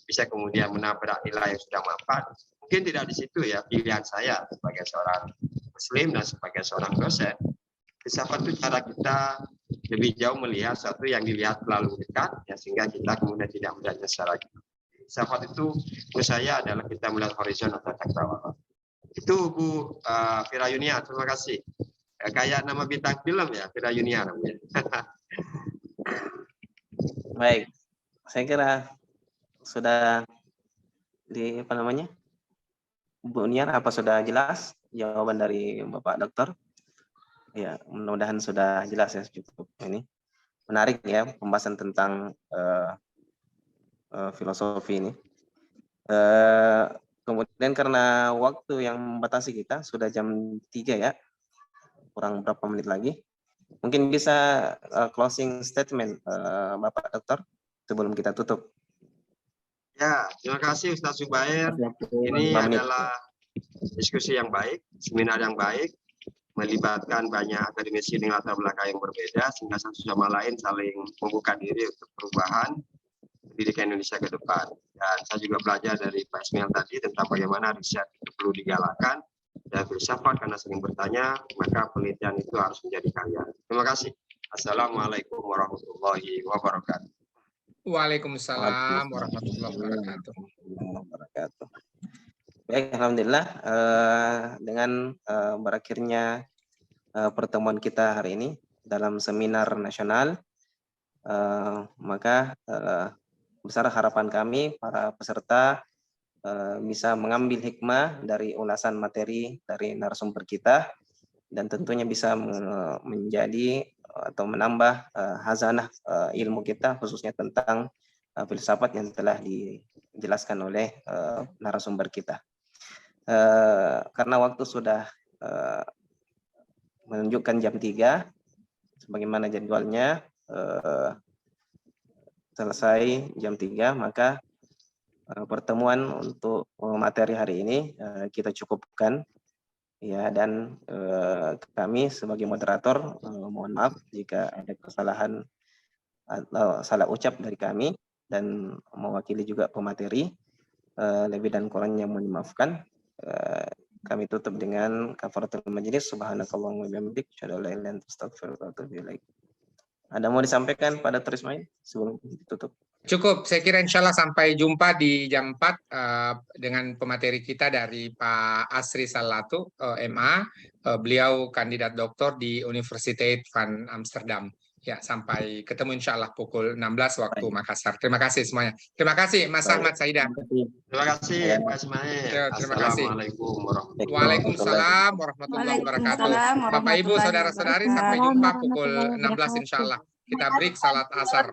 bisa kemudian menabrak nilai yang sudah mapan. Mungkin tidak di situ ya pilihan saya sebagai seorang Muslim dan sebagai seorang dosen, filsafat itu cara kita lebih jauh melihat sesuatu yang dilihat terlalu dekat, ya, sehingga kita kemudian tidak melihatnya secara gitu. Filsafat itu menurut saya adalah kita melihat horizon atau cakrawala. Itu Bu Fira Yunia, terima kasih. Kayak nama bintang film ya, Fira Yunia namanya. Baik, saya kira sudah di apa namanya, Bu Niar, apa sudah jelas jawaban dari Bapak Dokter? Ya, mudah-mudahan sudah jelas ya, cukup ini menarik ya pembahasan tentang filosofi ini. Kemudian karena waktu yang membatasi kita sudah jam 3 ya, kurang berapa menit lagi. Mungkin bisa closing statement Bapak Dokter sebelum kita tutup. Ya, terima kasih Ustaz Zubair. Ini adalah diskusi yang baik, seminar yang baik, melibatkan banyak akademisi dengan latar belakang yang berbeda, sehingga satu sama lain saling membuka diri untuk perubahan pendidikan Indonesia ke depan. Dan saya juga belajar dari Pak Ismail tadi tentang bagaimana riset itu perlu digalakan, dan filsafat karena sering bertanya, maka penelitian itu harus menjadi karya. Terima kasih. Assalamualaikum warahmatullahi wabarakatuh. Waalaikumsalam warahmatullahi wabarakatuh. Baik, alhamdulillah dengan berakhirnya pertemuan kita hari ini dalam seminar nasional, maka besar harapan kami para peserta bisa mengambil hikmah dari ulasan materi dari narasumber kita, dan tentunya bisa menjadi atau menambah hazanah ilmu kita, khususnya tentang filsafat yang telah dijelaskan oleh narasumber kita. Karena waktu sudah menunjukkan jam 3, sebagaimana jadwalnya selesai jam 3, maka pertemuan untuk materi hari ini kita cukupkan. Ya, dan kami sebagai moderator mohon maaf jika ada kesalahan atau salah ucap dari kami, dan mewakili juga pemateri, lebih dan kurangnya mohon dimaafkan. Kami tutup dengan kafaratul majlis. Subhanakallahumma wa bihamdik, asyhadu an la ilaha illa anta, astaghfiruka wa atubu ilaik. Ada mau disampaikan pada Dr. Ismail sebelum ditutup? Cukup, saya kira insya Allah sampai jumpa di jam 4 dengan pemateri kita dari Pak Asri Salatu, MA. Beliau kandidat doktor di Universiteit van Amsterdam. Ya, sampai ketemu insya Allah pukul 16 waktu Makassar. Terima kasih semuanya. Terima kasih Mas Ahmad Sahidah. Terima kasih Pak Ismail. Ya, terima kasih. Assalamualaikum warahmatullahi wabarakatuh. Waalaikumsalam warahmatullahi wabarakatuh. Bapak Ibu saudara-saudari, sampai jumpa pukul 16 insya Allah. Kita break salat asar.